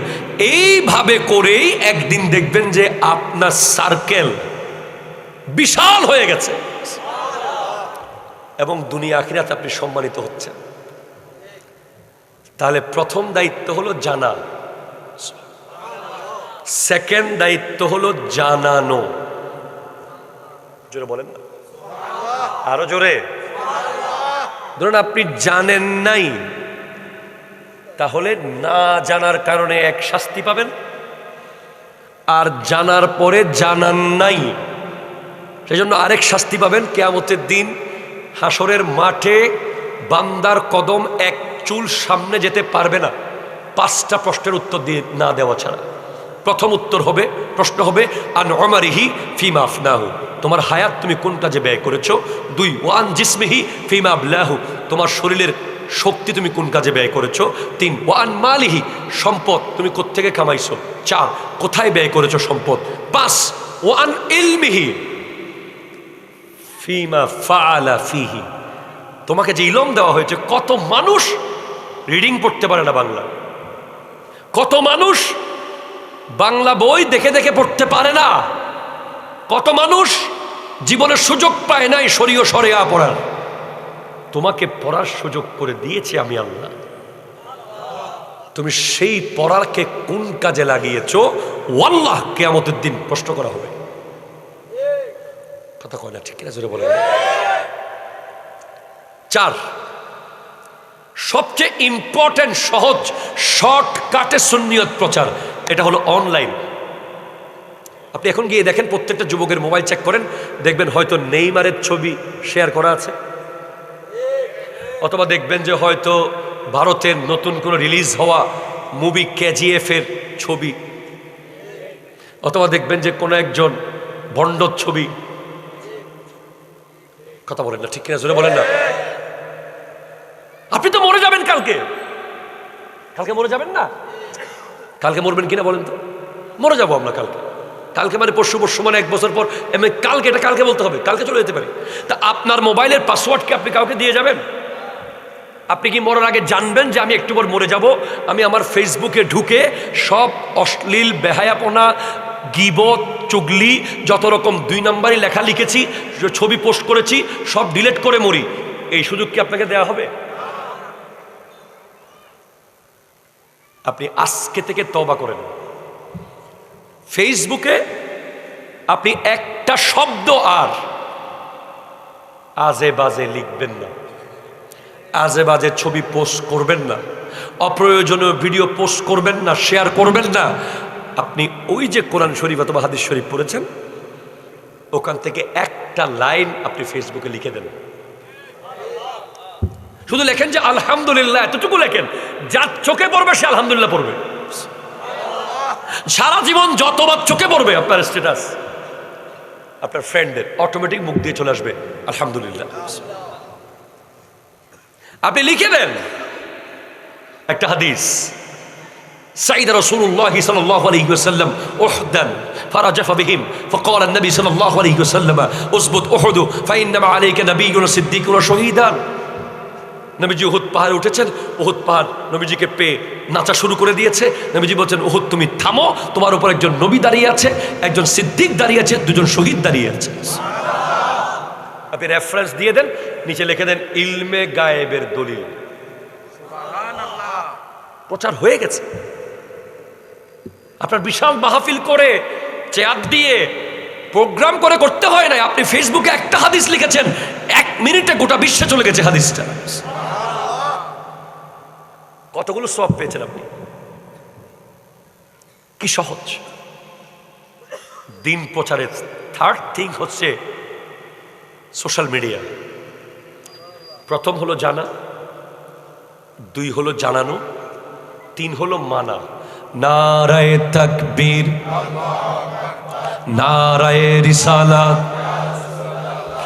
এইভাবে করেই একদিন দেখবেন যে আপনার সার্কেল বিশাল হয়ে গেছে এবং দুনিয়া আখিরাতে আপনি সম্মানিত হচ্ছেন। তাহলে প্রথম দায়িত্ব হলো জানা, সেকেন্ড দায়িত্ব হলো জানানো। জোরে বলেন না, আরো জোরে। ধরুন আপনি জানেন নাই, তাহলে না জানার কারণে এক শাস্তি পাবেন, আর জানার পরে জানান নাই সেই জন্য আরেক শাস্তি পাবেন। কিয়ামতের দিন হাসরের মাঠে বান্দার কদম এক চুল সামনে যেতে পারবে না 5টা প্রশ্নের উত্তর দিয়ে না দেওয়া ছাড়া। প্রথম উত্তর হবে, প্রশ্ন হবে আন উমারিহি ফিমা আফনাহু, তোমার হায়াত তুমি কোন কাজে ব্যয় করেছো। 2 ওয়ান জিসমিহি ফিমা আবলাহু, তোমার শরীরের শক্তি তুমি কোন কাজে ব্যয় করেছো। 3 ওয়ান মালিহি, সম্পদ তুমি কোত্থেকে কামাইছো। 4 কোথায় ব্যয় করেছো সম্পদ। 5 ওয়ান ইলমিহি ফিমা ফাআলা ফিহি, তোমাকে যে ইলম দেওয়া হয়েছে, কত মানুষ রিডিং পড়তে পারে না বাংলা, কত মানুষ বাংলা বই দেখে দেখে পড়তে পারে না, কত মানুষ জীবনের সুযোগ পায় নাই শরীয় শরিয়া পড়ার। তোমাকে পড়ার সুযোগ করে দিয়েছি আমি আল্লাহ, তুমি সেই পড়ারকে কোন কাজে লাগিয়েছো, ওয়াল্লাহ কিয়ামতের দিন প্রশ্ন করা হবে। কথা কয় না, ঠিক কিনা জোরে বলেন। 4 সবচেয়ে ইম্পর্টেন্ট সহজ শর্টকাটে সুন্নিয়ত প্রচার, এটা হলো অনলাইন। আপনি এখন গিয়ে দেখেন প্রত্যেকটা যুবকের মোবাইল চেক করেন, দেখবেন হয়তো নেইমারের ছবি শেয়ার করা আছে, অথবা দেখবেন যে হয়তো ভারতের নতুন কোনো রিলিজ হওয়া মুভি KGF এর ছবি, অথবা দেখবেন যে কোনো একজন ভণ্ডর ছবি। কথা বলেন না, ঠিক কিনা জোরে বলেন না। আপনি তো মরে যাবেন কালকে, কালকে মরে যাবেন না, কালকে মরবেন কিনা বলেন তো। মরে যাবো আমরা কালকে, কালকে মানে পরশু, পরশু মানে 1 বছর পর, এমনি কালকে, এটা কালকে বলতে হবে, কালকে চলে যেতে পারে। তা আপনার মোবাইলের পাসওয়ার্ড কি আপনি কাউকে দিয়ে যাবেন? আপনি কি মরার আগে জানবেন যে আমি একটু পর মরে যাব, আমি আমার ফেসবুকে ঢুকে সব অশ্লীল বেহায়াপনা, গীবত, চুগলি, যত রকম 2 নম্বরই লেখা লিখেছি, ছবি পোস্ট করেছি, সব ডিলিট করে মরি, এই সুযোগ কি আপনাকে দেওয়া হবে? আপনি আজকে থেকে তওবা করেন। ফেসবুকে আপনি একটা শব্দ আর আজে বাজে লিখবেন না, আজে বাজে ছবি পোস্ট করবেন না, অপ্রয়োজনীয় ভিডিও পোস্ট করবেন না, শেয়ার করবেন না। আপনি ওই যে কোরআন শরীফ অথবা হাদিস শরীফ পড়েছেন, ওখান থেকে একটা লাইন আপনি ফেসবুকে লিখে দেন। শুধু লেখেন যে আলহামদুলিল্লাহ, এতটুকু লেখেন, যার চোখে পড়বে সে আলহামদুলিল্লাহ পড়বে। সারা জীবন যতবার চোখে পড়বে আপনার স্ট্যাটাস, আপনার ফ্রেন্ডের অটোমেটিক মুখ দিয়ে চলে আসবে আলহামদুলিল্লাহ। আপনি লিখে দেন একটা হাদিস, সাইদ রাসূলুল্লাহ সাল্লাল্লাহু আলাইহি ওয়াসাল্লাম উহদান ফারাজাফা বিহিম ফাকাল an-nabi সাল্লাল্লাহু আলাইহি ওয়াসাল্লাম উসবুত উহুদ ফাইন্নামা আলাইকা নাবিয়্যুন সিদ্দীকুন ওয়া শাহীদান। নবীজি উহুদ পাহাড়ে উঠেছেন, উহুদ পাহাড় নবীজিকে পেয়ে নাচা শুরু করে দিয়েছে। নবীজি বলছেন, উহুদ তুমি থামো, তোমার উপর একজন নবী দাঁড়িয়ে আছে, একজন সিদ্দিক দাঁড়িয়ে আছে, 2 জন শহীদ দাঁড়িয়ে আছে। আপনি রেফারেন্স দিয়ে দেন, নিচে লিখে দেন ইলমে গায়েবের দলিল। প্রচার হয়ে গেছে। আপনার বিশাল মাহফিল করে, চেয়ার দিয়ে, প্রোগ্রাম করে করতে হয় না। আপনি ফেসবুকে একটা হাদিস লিখেছেন, 1 মিনিটে গোটা বিশ্বে চলে গেছে হাদিসটা। কতগুলো সওয়াব পেয়েছেন আপনি। কি সহজ। দিন প্রচারের থার্ড থিং হচ্ছে সোশ্যাল মিডিয়া। প্রথম হলো জানা, 2 হলো জানানো, 3 হলো মানা। নারায়ে তাকবীর, নারায়ে রিসালাত,